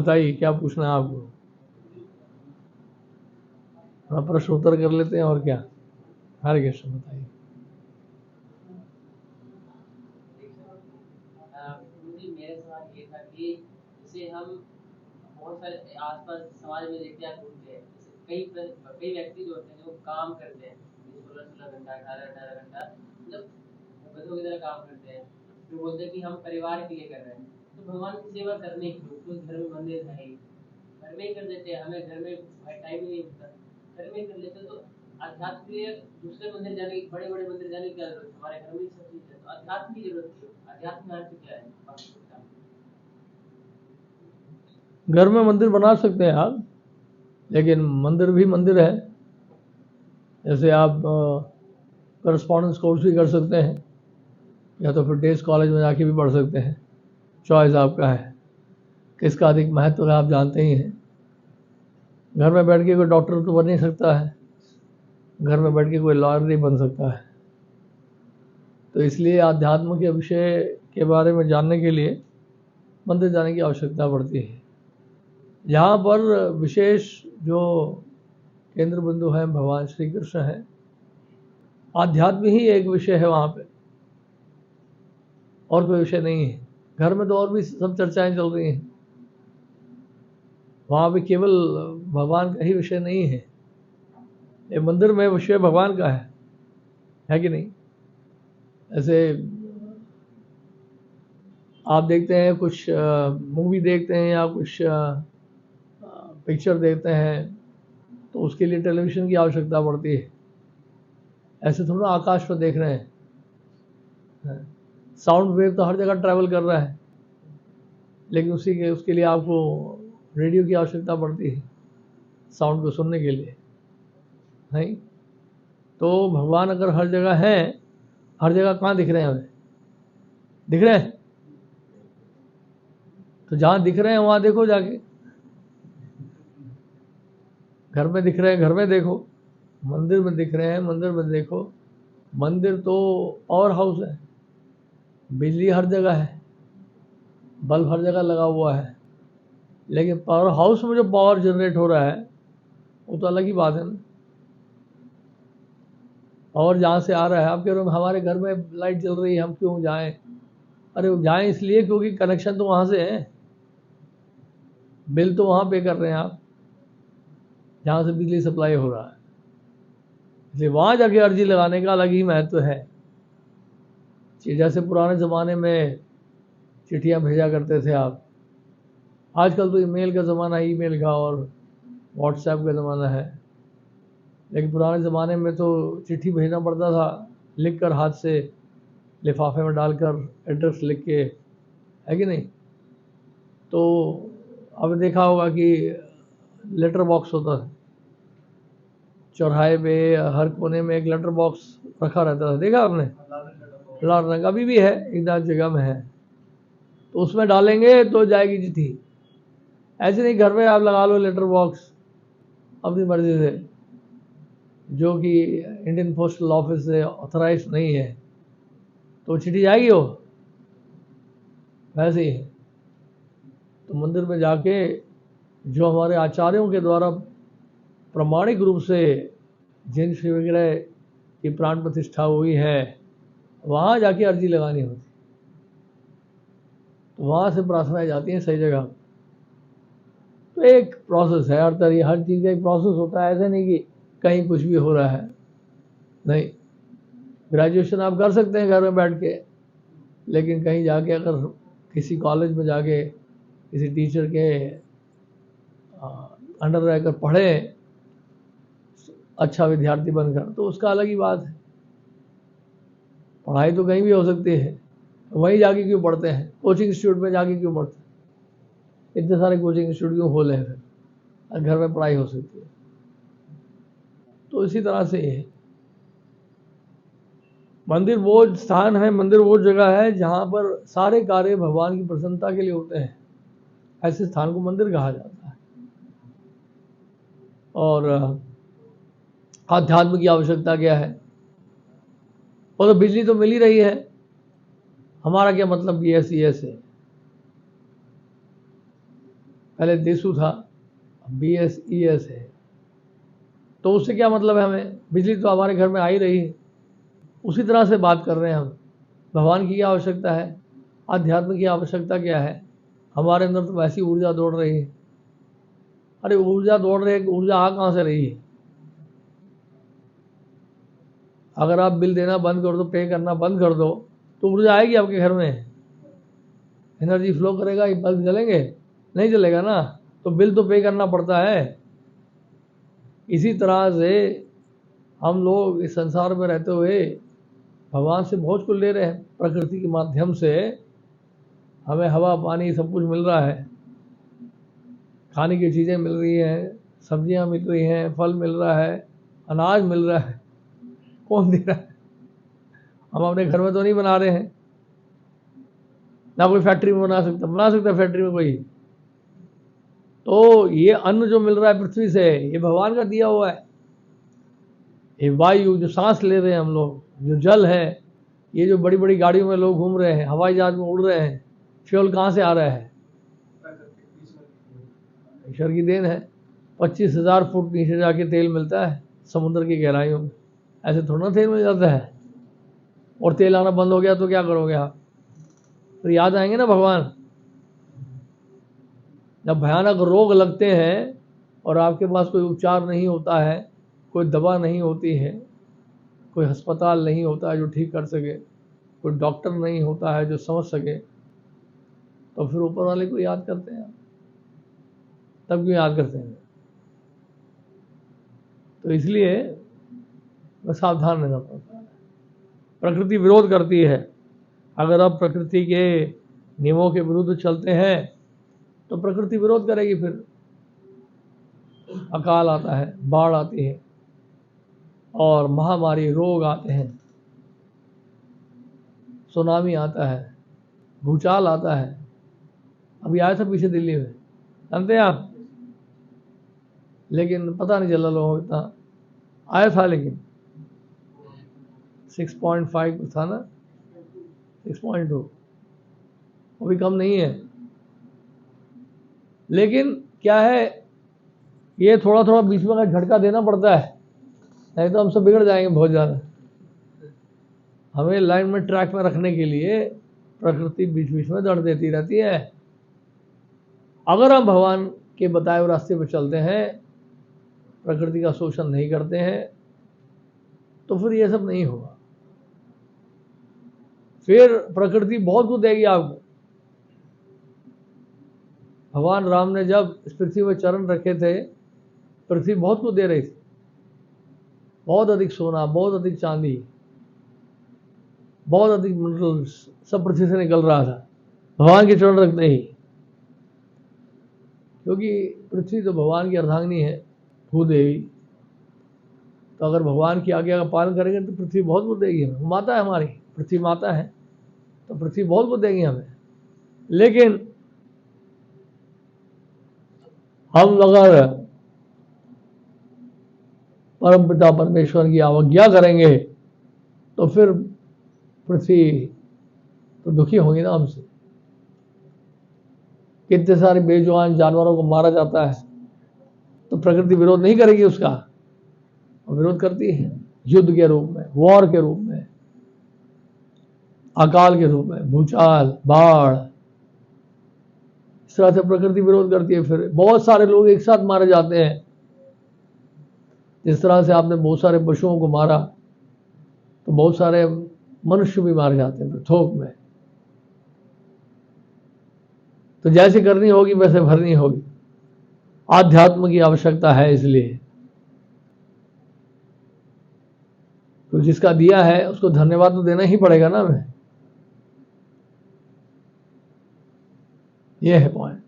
बताइए क्या पूछना है आपको। थोड़ा प्रश्न उत्तर कर लेते हैं और क्या। हरे कृष्ण, बताइए। मुझे मेरा सवाल ये था कि जैसे हम बहुत सारे आसपास समाज में देखते हैं घूमते हैं, जैसे कई व्यक्ति जो होते हैं जो काम करते हैं 16-16 घंटा 18-18 घंटा, मतलब गधों की तरह काम करते हैं। जो बोलते हैं कि हम परिवार के लिए कर रहे हैं, तो भगवान की सेवा करने के लिए कुछ घर में मंदिर है ही, घर में ही कर देते हैं, हमें घर में टाइम ही नहीं मिलता, घर में ही कर लेते तो अध्यात्म के लिए दूसरे मंदिर जाने की, बड़े बड़े मंदिर जाने की क्या जरूरत है, हमारे घर में ही सब चीज है, तो अध्यात्म की जरूरत है। अध्यात्म का अर्थ क्या है? घर में मंदिर बना सकते हैं आप, लेकिन मंदिर भी मंदिर है। जैसे आप करस्पॉन्डेंस कोर्स भी कर सकते हैं, या तो फिर डेज कॉलेज में जाके भी पढ़ सकते हैं। चॉइस आपका है, किसका अधिक महत्व है आप जानते ही हैं। घर में बैठ के कोई डॉक्टर तो बन नहीं सकता है, घर में बैठ के कोई लॉयर नहीं बन सकता है। तो इसलिए आध्यात्म के विषय के बारे में जानने के लिए मंदिर जाने की आवश्यकता पड़ती है। यहाँ पर विशेष जो केंद्र बिंदु है भगवान श्री कृष्ण है, आध्यात्म ही एक विषय है वहाँ पे, और कोई विषय नहीं है। घर में तो और भी सब चर्चाएं चल रही हैं, वहाँ पे केवल भगवान का ही विषय नहीं है। ये मंदिर में विषय भगवान का है कि नहीं। ऐसे आप देखते हैं कुछ मूवी देखते हैं या कुछ पिक्चर देखते हैं, तो उसके लिए टेलीविज़न की आवश्यकता पड़ती है। ऐसे थोड़ा आकाश पर देख रहे हैं, साउंड वेव तो हर जगह ट्रैवल कर रहा है, लेकिन उसके लिए आपको रेडियो की आवश्यकता पड़ती है साउंड को सुनने के लिए, नहीं। तो भगवान अगर हर जगह हैं, हर जगह कहाँ दिख रहे हैं हमें? दिख रहे हैं? तो जहाँ दिख रहे हैं वहाँ देखो जाके। घर में दिख रहे हैं, घर में देखो। मंदिर में दिख रहे हैं, मंदिर में देखो। मंदिर तो पावर हाउस है, बिजली हर जगह है, बल्ब हर जगह लगा हुआ है, लेकिन पावर हाउस में जो पावर जनरेट हो रहा है वो तो अलग ही बात है ना। पावर जहाँ से आ रहा है, आप कह रहे हो हमारे घर में लाइट जल रही है हम क्यों जाएं? अरे वो जाएं इसलिए क्योंकि कनेक्शन तो वहाँ से है, बिल तो वहाँ पे कर रहे हैं आप जहाँ से बिजली सप्लाई हो रहा है, इसलिए वहाँ जाके अर्जी लगाने का अलग ही महत्व है। जैसे पुराने ज़माने में चिट्ठियाँ भेजा करते थे आप, आजकल तो ईमेल का ज़माना, ईमेल का और व्हाट्सएप का ज़माना है, लेकिन पुराने ज़माने में तो चिट्ठी भेजना पड़ता था, लिख कर हाथ से लिफाफे में डालकर एड्रेस लिख के, है कि नहीं। तो अब देखा होगा कि लेटर बॉक्स होता था, चौराहे पे हर कोने में एक लेटर बॉक्स रखा रहता था, देखा आपने? लाल रंग अभी भी है, एक आध जगह में है, तो उसमें डालेंगे तो जाएगी चिट्ठी। ऐसे नहीं घर में आप लगा लो लेटर बॉक्स अपनी मर्जी से, जो कि इंडियन पोस्टल ऑफिस से ऑथराइज नहीं है, तो चिट्ठी जाएगी वो वैसे ही है। तो मंदिर में जाके जो हमारे आचार्यों के द्वारा प्रमाणिक रूप से जिन श्री विग्रह की प्राण प्रतिष्ठा हुई है, वहाँ जाके अर्जी लगानी होती, तो वहाँ से प्रार्थनाएं जाती हैं सही जगह। तो एक प्रोसेस है, हर चीज़ का एक प्रोसेस होता है, ऐसे नहीं कि कहीं कुछ भी हो रहा है, नहीं। ग्रेजुएशन आप कर सकते हैं घर में बैठ के, लेकिन कहीं जाके अगर किसी कॉलेज में जाके किसी टीचर के अंडर रहकर पढ़े अच्छा विद्यार्थी बनकर, तो उसका अलग ही बात है। पढ़ाई तो कहीं भी हो सकती है, वहीं जाके क्यों पढ़ते हैं? कोचिंग इंस्टीट्यूट में जाके क्यों पढ़ते हैं? इतने सारे कोचिंग इंस्टीट्यूट क्यों खोले हैं फिर, घर में पढ़ाई हो सकती है। तो इसी तरह से है, मंदिर वो स्थान है, मंदिर वो जगह है जहाँ पर सारे कार्य भगवान की प्रसन्नता के लिए होते हैं, ऐसे स्थान को मंदिर कहा जाता है। और आध्यात्म की आवश्यकता क्या है? वो तो बिजली तो मिल ही रही है, हमारा क्या मतलब BS ES है? पहले देसू था, BSES है। तो उससे क्या मतलब है हमें? बिजली तो हमारे घर में आ ही रही है। उसी तरह से बात कर रहे हैं हम। भगवान की क्या आवश्यकता है, आध्यात्म की आवश्यकता क्या है? हमारे अंदर तो वैसी ऊर्जा दौड़ रही है। अरे ऊर्जा दौड़ रही है, ऊर्जा आ कहाँ से रही है? अगर आप बिल देना बंद कर दो, पे करना बंद कर दो, तो ऊर्जा आएगी आपके घर में, एनर्जी फ्लो करेगा, ये बल्ब जलेंगे? नहीं जलेगा ना। तो बिल तो पे करना पड़ता है। इसी तरह से हम लोग इस संसार में रहते हुए भगवान से बहुत कुछ ले रहे हैं। प्रकृति के माध्यम से हमें हवा पानी सब कुछ मिल रहा है, खाने की चीज़ें मिल रही हैं, सब्जियां मिल रही हैं, फल मिल रहा है, अनाज मिल रहा है। कौन दे रहा है? हम अपने घर में तो नहीं बना रहे हैं, ना कोई फैक्ट्री में बना सकता फैक्ट्री में कोई। तो ये अन्न जो मिल रहा है पृथ्वी से, ये भगवान का दिया हुआ है। ये वायु जो सांस ले रहे हैं हम लोग, जो जल है, ये जो बड़ी बड़ी गाड़ियों में लोग घूम रहे हैं, हवाई जहाज में उड़ रहे हैं, फ्यूल कहाँ से आ रहा है? ईश्वर की देन है। 25,000 फुट नीचे जाके तेल मिलता है समुद्र की गहराइयों में। ऐसे थोड़ा ना तेल मिल जाता है। और तेल आना बंद हो गया तो क्या करोगे आप? तो याद आएंगे ना भगवान। जब भयानक रोग लगते हैं और आपके पास कोई उपचार नहीं होता है, कोई दवा नहीं होती है, कोई अस्पताल नहीं होता है जो ठीक कर सके, कोई डॉक्टर नहीं होता है जो समझ सके, तो फिर ऊपर वाले को याद करते हैं। तब क्यों याद करते हैं? तो इसलिए सावधान रहना पड़ता है। प्रकृति विरोध करती है। अगर आप प्रकृति के नियमों के विरुद्ध चलते हैं तो प्रकृति विरोध करेगी। फिर अकाल आता है, बाढ़ आती है, और महामारी रोग आते हैं, सुनामी आता है, भूचाल आता है। अभी आया था पीछे दिल्ली में, जानते हैं आप? लेकिन पता नहीं चला लोगों को, इतना आया था लेकिन 6.5 था ना, 6.2, वो भी कम नहीं है। लेकिन क्या है, ये थोड़ा थोड़ा बीच में झटका देना पड़ता है, नहीं तो हम सब बिगड़ जाएंगे बहुत ज़्यादा। हमें लाइन में, ट्रैक में रखने के लिए प्रकृति बीच बीच में दर्द देती रहती है। अगर हम भगवान के बताए हुए रास्ते पर चलते हैं, प्रकृति का शोषण नहीं करते हैं, तो फिर ये सब नहीं होगा। फिर प्रकृति बहुत कुछ देगी आपको। भगवान राम ने जब इस पृथ्वी में चरण रखे थे, पृथ्वी बहुत कुछ दे रही थी। बहुत अधिक सोना, बहुत अधिक चांदी, बहुत अधिक मिनरल्स सब पृथ्वी से निकल रहा था भगवान के चरण रखते ही। क्योंकि पृथ्वी तो भगवान की अर्धांगिनी है, भूदेवी। तो अगर भगवान की आज्ञा का पालन करेंगे तो पृथ्वी बहुत कुछ देगी हमें। माता है हमारी, पृथ्वी माता है, तो पृथ्वी बहुत कुछ देगी हमें। लेकिन हम अगर परम पिता परमेश्वर की अवज्ञा करेंगे तो फिर पृथ्वी तो दुखी होगी ना हमसे। कितने सारे बेजुबान जानवरों को मारा जाता है, तो प्रकृति विरोध नहीं करेगी उसका? विरोध करती है, युद्ध के रूप में, वॉर के रूप में, अकाल के रूप में, भूचाल, बाढ़, इस तरह से प्रकृति विरोध करती है। फिर बहुत सारे लोग एक साथ मारे जाते हैं। जिस तरह से आपने बहुत सारे पशुओं को मारा, तो बहुत सारे मनुष्य भी मारे जाते हैं थोक में। तो जैसे करनी होगी वैसे भरनी होगी। आध्यात्म की आवश्यकता है, इसलिए तो जिसका दिया है उसको धन्यवाद तो देना ही पड़ेगा ना हमें। ये है पॉइंट।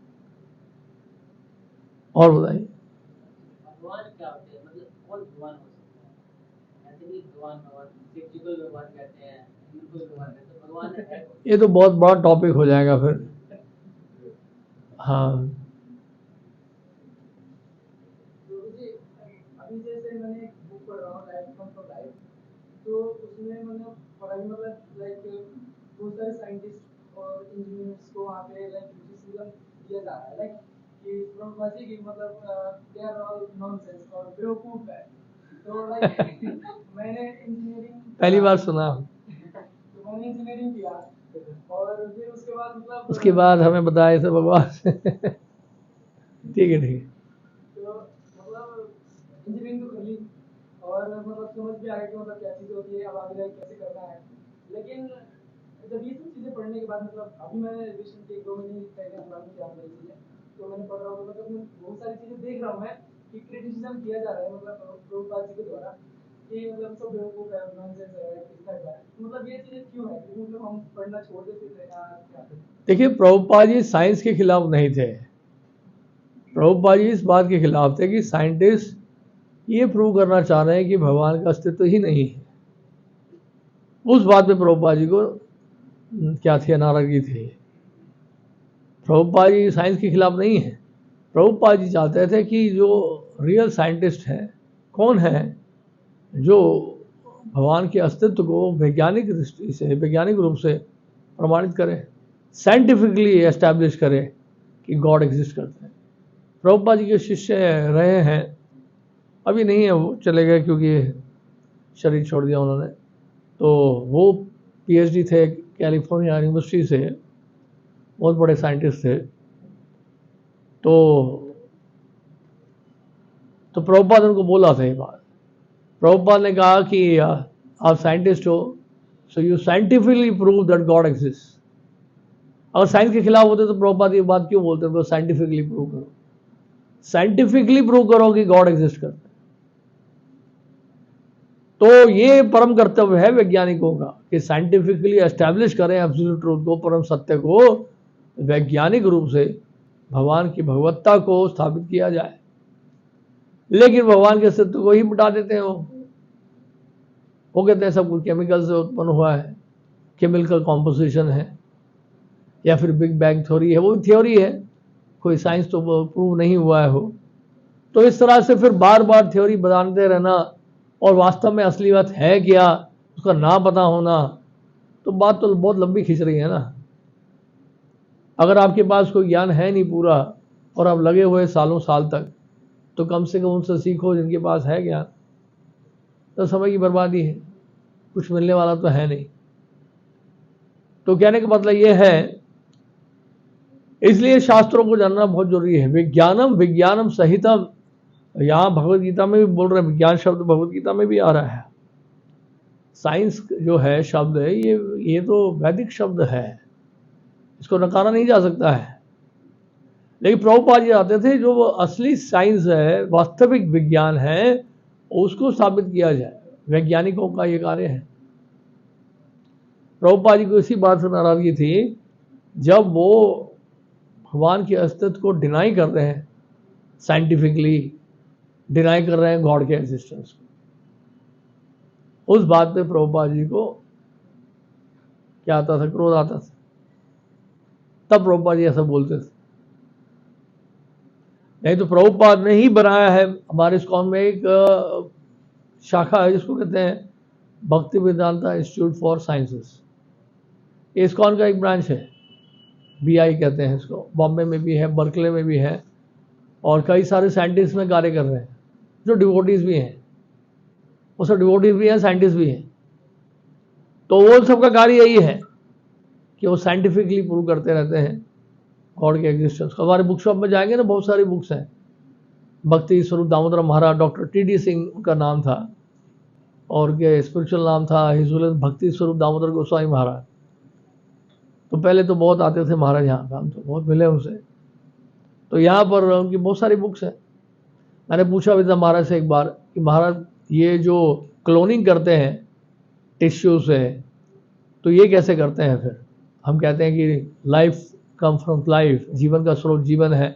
और बताइए। भगवान क्या होते हैं? मतलब कौन भगवान हो सकता है? ऐसे नहीं भगवान फिजिकल भगवान कहते हैं, बिल्कुल भगवान कहते हैं, भगवान है कौन? ये तो बहुत बड़ा टॉपिक हो जाएगा फिर। हाँ, अभी जैसे मैंने एक बुक पढ़ रहा हूँ, लाइफ कम्स फ्रॉम लाइफ, तो उसमें मतलब पढ़ाई मतलब लाइक बहुत सारे साइंटिस्ट और इंजीनियर्स को वहाँ पे लाइक दिया जा रहा है, लाइक कि प्रभुपाद जी की मतलब दे आर ऑल नॉनसेंस और बेवकूफ है। तो लाइक मैंने इंजीनियरिंग पहली बार सुना। तो मैंने इंजीनियरिंग किया और फिर उसके बाद मतलब उसके बाद हमें बताया सब बकवास। ठीक है, ठीक है। तो मतलब इंजीनियरिंग तो कर ली और मतलब समझ भी आ गया कि मतलब क्या चीज़ें होती है, अब आगे जाके कैसे करना है। लेकिन जब ये सब चीज़ें पढ़ने के बाद मतलब अभी मैंने रिसेंटली 1-2 महीने पहले पुरानी याद नहीं चीज़ें तो मैंने पढ़ रहा हूँ, मतलब मैं बहुत सारी चीज़ें देख रहा हूँ मैं कि क्रिटिसिज्म किया जा रहा है मतलब प्रभुपाद जी के द्वारा कि मतलब सब बेवकूफ़ है, नॉनसेंस है, इस टाइप का है। मतलब ये चीज़ें क्यों है कि मतलब हम पढ़ना छोड़ देते थे या क्या? देखिए, प्रभुपाद जी साइंस के खिलाफ नहीं थे। प्रभुपाद जी इस बात के खिलाफ थे कि साइंटिस्ट ये प्रूव करना चाह रहे हैं कि भगवान का अस्तित्व ही नहीं है। उस बात पे प्रभुपाद जी को क्या थी, नाराजगी थी। प्रभुपाद जी साइंस के खिलाफ नहीं है। प्रभुपाद जी चाहते थे कि जो रियल साइंटिस्ट हैं, कौन है जो भगवान के अस्तित्व को वैज्ञानिक दृष्टि से, वैज्ञानिक रूप से प्रमाणित करे, साइंटिफिकली एस्टैब्लिश करे कि गॉड एग्जिस्ट करते हैं। प्रभुपाद जी के शिष्य रहे हैं, अभी नहीं है, वो चले गए क्योंकि शरीर छोड़ दिया उन्होंने। तो वो पीएचडी थे कैलिफोर्निया यूनिवर्सिटी से, बहुत बड़े साइंटिस्ट थे। तो प्रभुपाद उनको बोला था ये बात। प्रभुपाद ने कहा कि आप साइंटिस्ट हो, so you scientifically prove that God exist. अगर साइंस के खिलाफ होते तो प्रभुपाद ये बात क्यों बोलते? तो साइंटिफिकली प्रूव करो, साइंटिफिकली प्रूव करो कि गॉड एग्जिस्ट करते हैं। तो ये परम कर्तव्य है वैज्ञानिकों का कि साइंटिफिकली एस्टैब्लिश करें एब्सोल्यूट ट्रूथ को, परम सत्य को वैज्ञानिक रूप से भगवान की भगवत्ता को स्थापित किया जाए। लेकिन भगवान के अस्तित्व को ही मिटा देते हैं। वो कहते हैं सब कुछ केमिकल से उत्पन्न हुआ है, केमिकल कॉम्पोजिशन है, या फिर बिग बैंग थ्योरी है। वो थ्योरी है, कोई साइंस तो प्रूव नहीं हुआ है हो। तो इस तरह से फिर बार बार थ्योरी बताते रहना और वास्तव में असली बात है क्या उसका ना पता होना, तो बात तो बहुत लंबी खींच रही है ना। अगर आपके पास कोई ज्ञान है नहीं पूरा और आप लगे हुए सालों साल तक, तो कम से कम उनसे सीखो जिनके पास है ज्ञान। तो समय की बर्बादी है, कुछ मिलने वाला तो है नहीं। तो कहने का मतलब ये है, इसलिए शास्त्रों को जानना बहुत जरूरी है। विज्ञानम विज्ञानम सहितम, यहाँ भगवत गीता में भी बोल रहे हैं, विज्ञान शब्द भगवत गीता में भी आ रहा है। साइंस जो है शब्द है, ये तो वैदिक शब्द है, इसको नकारा नहीं जा सकता है। लेकिन प्रभुपाद जी आते थे जो वो असली साइंस है, वास्तविक विज्ञान है, उसको स्थापित किया जाए। वैज्ञानिकों का ये कार्य है। प्रभुपाद जी को इसी बात से नाराजगी थी जब वो भगवान के अस्तित्व को डिनाई कर रहे हैं, साइंटिफिकली डिनाई कर रहे हैं गॉड के एग्जिस्टेंस को। उस बात पे प्रभुपाद जी को क्या आता था? क्रोध आता था। तब प्रभुपाद जी ऐसा बोलते थे। नहीं तो प्रभुपाद ने ही बनाया है। हमारे इस्कॉन में एक शाखा है जिसको कहते हैं भक्ति Vedanta institute for sciences. ISKCON का एक ब्रांच है, BI कहते हैं इसको। बॉम्बे में भी है, बर्कले में भी है, और कई सारे साइंटिस्ट में कार्य कर रहे हैं जो डिवोटीज भी हैं। वो सब डिवोटीज भी हैं, साइंटिस्ट भी हैं। तो वो सबका कार्य यही है कि वो साइंटिफिकली प्रूव करते रहते हैं गॉड के एग्जिस्टेंस को। हमारे बुक शॉप में जाएंगे ना, बहुत सारी बुक्स हैं। भक्ति स्वरूप दामोदर महाराज, डॉक्टर TD सिंह उनका नाम था, और के स्पिरिचुअल नाम था हिज भक्ति स्वरूप दामोदर गोस्वामी महाराज। तो पहले तो बहुत आते थे महाराज यहाँ का, हम तो बहुत मिले उनसे। तो यहाँ पर उनकी बहुत सारी बुक्स हैं। मैंने पूछा भी था महाराज से एक बार कि महाराज ये जो क्लोनिंग करते हैं टिश्यू से, तो ये कैसे करते हैं? फिर हम कहते हैं कि लाइफ कम फ्रॉम लाइफ, जीवन का स्रोत जीवन है,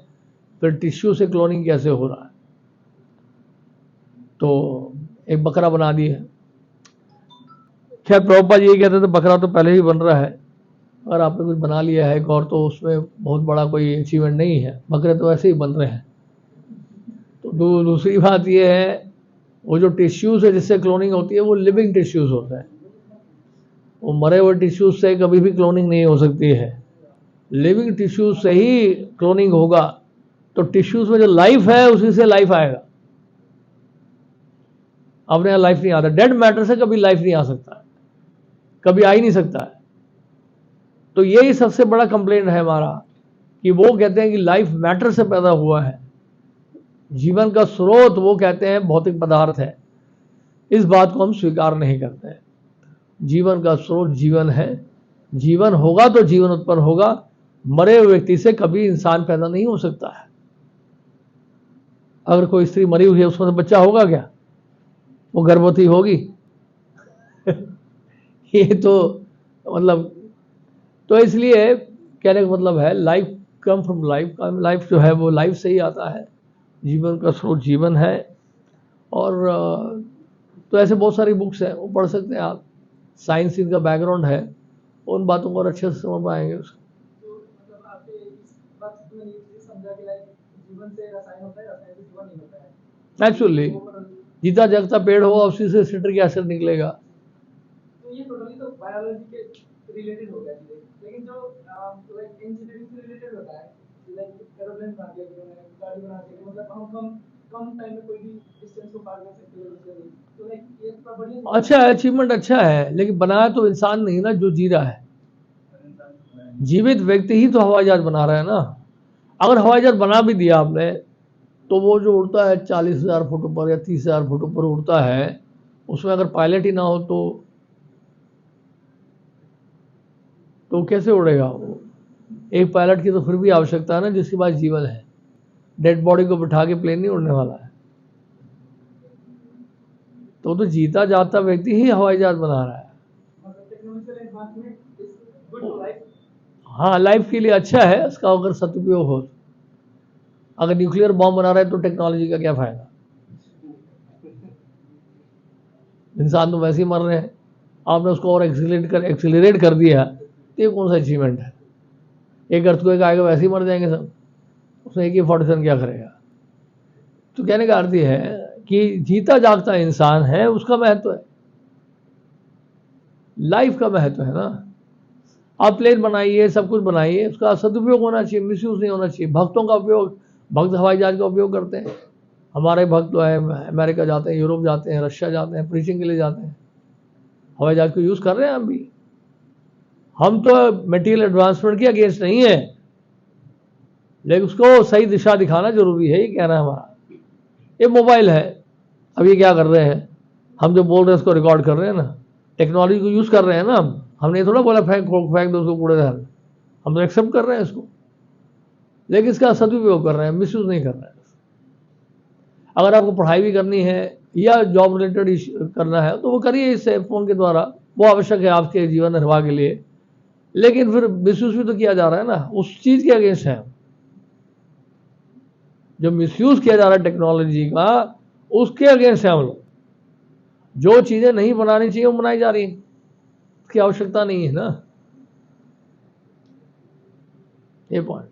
फिर टिश्यू से क्लोनिंग कैसे हो रहा है? तो एक बकरा बना दिया। खैर प्रभुपाद ये कहते थे बकरा तो पहले ही बन रहा है, अगर आपने कुछ बना लिया है एक और तो उसमें बहुत बड़ा कोई अचीवमेंट नहीं है, बकरे तो ऐसे ही बन रहे हैं। तो दूसरी बात ये है, वो जो टिश्यूज है जिससे क्लोनिंग होती है वो लिविंग टिश्यूज होते हैं। वो मरे हुए टिश्यूज से कभी भी क्लोनिंग नहीं हो सकती है। लिविंग टिश्यूज से ही क्लोनिंग होगा, तो टिश्यूज में जो लाइफ है उसी से लाइफ आएगा, अपने यहाँ लाइफ नहीं आता। डेड मैटर से कभी लाइफ नहीं आ सकता, कभी आ ही नहीं सकता है। तो यही सबसे बड़ा कंप्लेंट है हमारा कि वो कहते हैं कि लाइफ मैटर से पैदा हुआ है, जीवन का स्रोत वो कहते हैं भौतिक पदार्थ है। इस बात को हम स्वीकार नहीं करते हैं। जीवन का स्रोत जीवन है, जीवन होगा तो जीवन उत्पन्न होगा, मरे हुए व्यक्ति से कभी इंसान पैदा नहीं हो सकता है। अगर कोई स्त्री मरी हुई है उसमें से बच्चा होगा क्या? वो गर्भवती होगी? ये तो मतलब, तो इसलिए कहने का मतलब है life come from life, life जो है वो लाइफ से ही आता है, जीवन का स्रोत जीवन है। और तो ऐसे बहुत सारी बुक्स हैं, वो पढ़ सकते हैं आप, साइंस इनका बैकग्राउंड है, उन बातों को और अच्छे से समझ पाएंगे उसको। तो मतलब आपने इस बात से मैंने ये समझा कि लाइक जीवन से रसायन होता है, रसायन से जीवन नहीं होता है। एक्चुअली जीता जागता पेड़ होगा उसी से सिट्रिक एसिड निकलेगा। तो ये टोटली तो बायोलॉजी के रिलेटेड हो गया चीजें, लेकिन जो लाइक इंजीनियरिंग से रिलेटेड होता है, लाइक एरोप्लेन बना दिया उन्होंने, गाड़ी बना दी, मतलब हम कम टाइम में कोई भी डिस्टेंस को पार कर सकते हैं। तो लाइक ये तो बढ़िया अच्छा है, अचीवमेंट अच्छा है, लेकिन बनाया तो इंसान नहीं ना जो जी रहा है। जीवित व्यक्ति ही तो हवाई जहाज बना रहा है ना। अगर हवाई जहाज बना भी दिया आपने तो वो जो उड़ता है 40,000 फुट ऊपर या 30,000 फुट ऊपर उड़ता है, उसमें अगर पायलट ही ना हो तो कैसे उड़ेगा वो? एक पायलट की तो फिर भी आवश्यकता है ना जिसके पास जीवन है। डेड बॉडी को बिठा के प्लेन नहीं उड़ने वाला है। तो जीता जाता व्यक्ति ही हवाई जहाज बना रहा है। Technological advancement is good for life. हाँ, लाइफ के लिए अच्छा है उसका अगर सदुपयोग हो। अगर न्यूक्लियर बॉम्ब बना रहा है तो टेक्नोलॉजी का क्या फायदा? इंसान तो वैसे ही मर रहे हैं, आपने उसको और एक्सिलरेट कर दिया, तो ये कौन सा अचीवमेंट है? एक अर्थक्वेक आएगा वैसे ही मर जाएंगे सब, उसमें AK-47 क्या करेगा? तो कहने का अर्थ ये है कि जीता जागता इंसान है उसका महत्व है, लाइफ का महत्व है ना। आप प्लेन बनाइए, सब कुछ बनाइए, उसका सदुपयोग होना चाहिए, मिसयूज नहीं होना चाहिए। भक्तों का उपयोग, भक्त हवाई जहाज का उपयोग करते हैं। हमारे भक्त तो है अमेरिका जाते हैं, यूरोप जाते हैं, रशिया जाते हैं, प्रीचिंग के लिए जाते हैं, हवाई जहाज को यूज कर रहे हैं हम भी। हम तो मटेरियल एडवांसमेंट के अगेंस्ट नहीं है, लेकिन उसको सही दिशा दिखाना जरूरी है, ये कहना है हमारा। ये मोबाइल है, अब ये क्या कर रहे हैं, हम जो बोल रहे हैं उसको रिकॉर्ड कर रहे हैं ना, टेक्नोलॉजी को यूज कर रहे हैं ना। हमने थोड़ा बोला फेंक दो उसको कूड़ेदान, हम तो एक्सेप्ट कर रहे हैं इसको, लेकिन इसका सदुपयोग कर रहे हैं, मिसयूज नहीं कर रहे हैं। अगर आपको पढ़ाई भी करनी है या जॉब रिलेटेड करना है तो वो करिए इससे, फोन के द्वारा, वो आवश्यक है आपके जीवन निर्वाह के लिए। लेकिन फिर मिसयूज भी तो किया जा रहा है ना, उस चीज के अगेंस्ट है। जो मिसयूज किया जा रहा है टेक्नोलॉजी का, उसके अगेंस्ट है हम लोग। जो चीजें नहीं बनानी चाहिए वो बनाई जा रही है, उसकी आवश्यकता नहीं है ना, ये पॉइंट।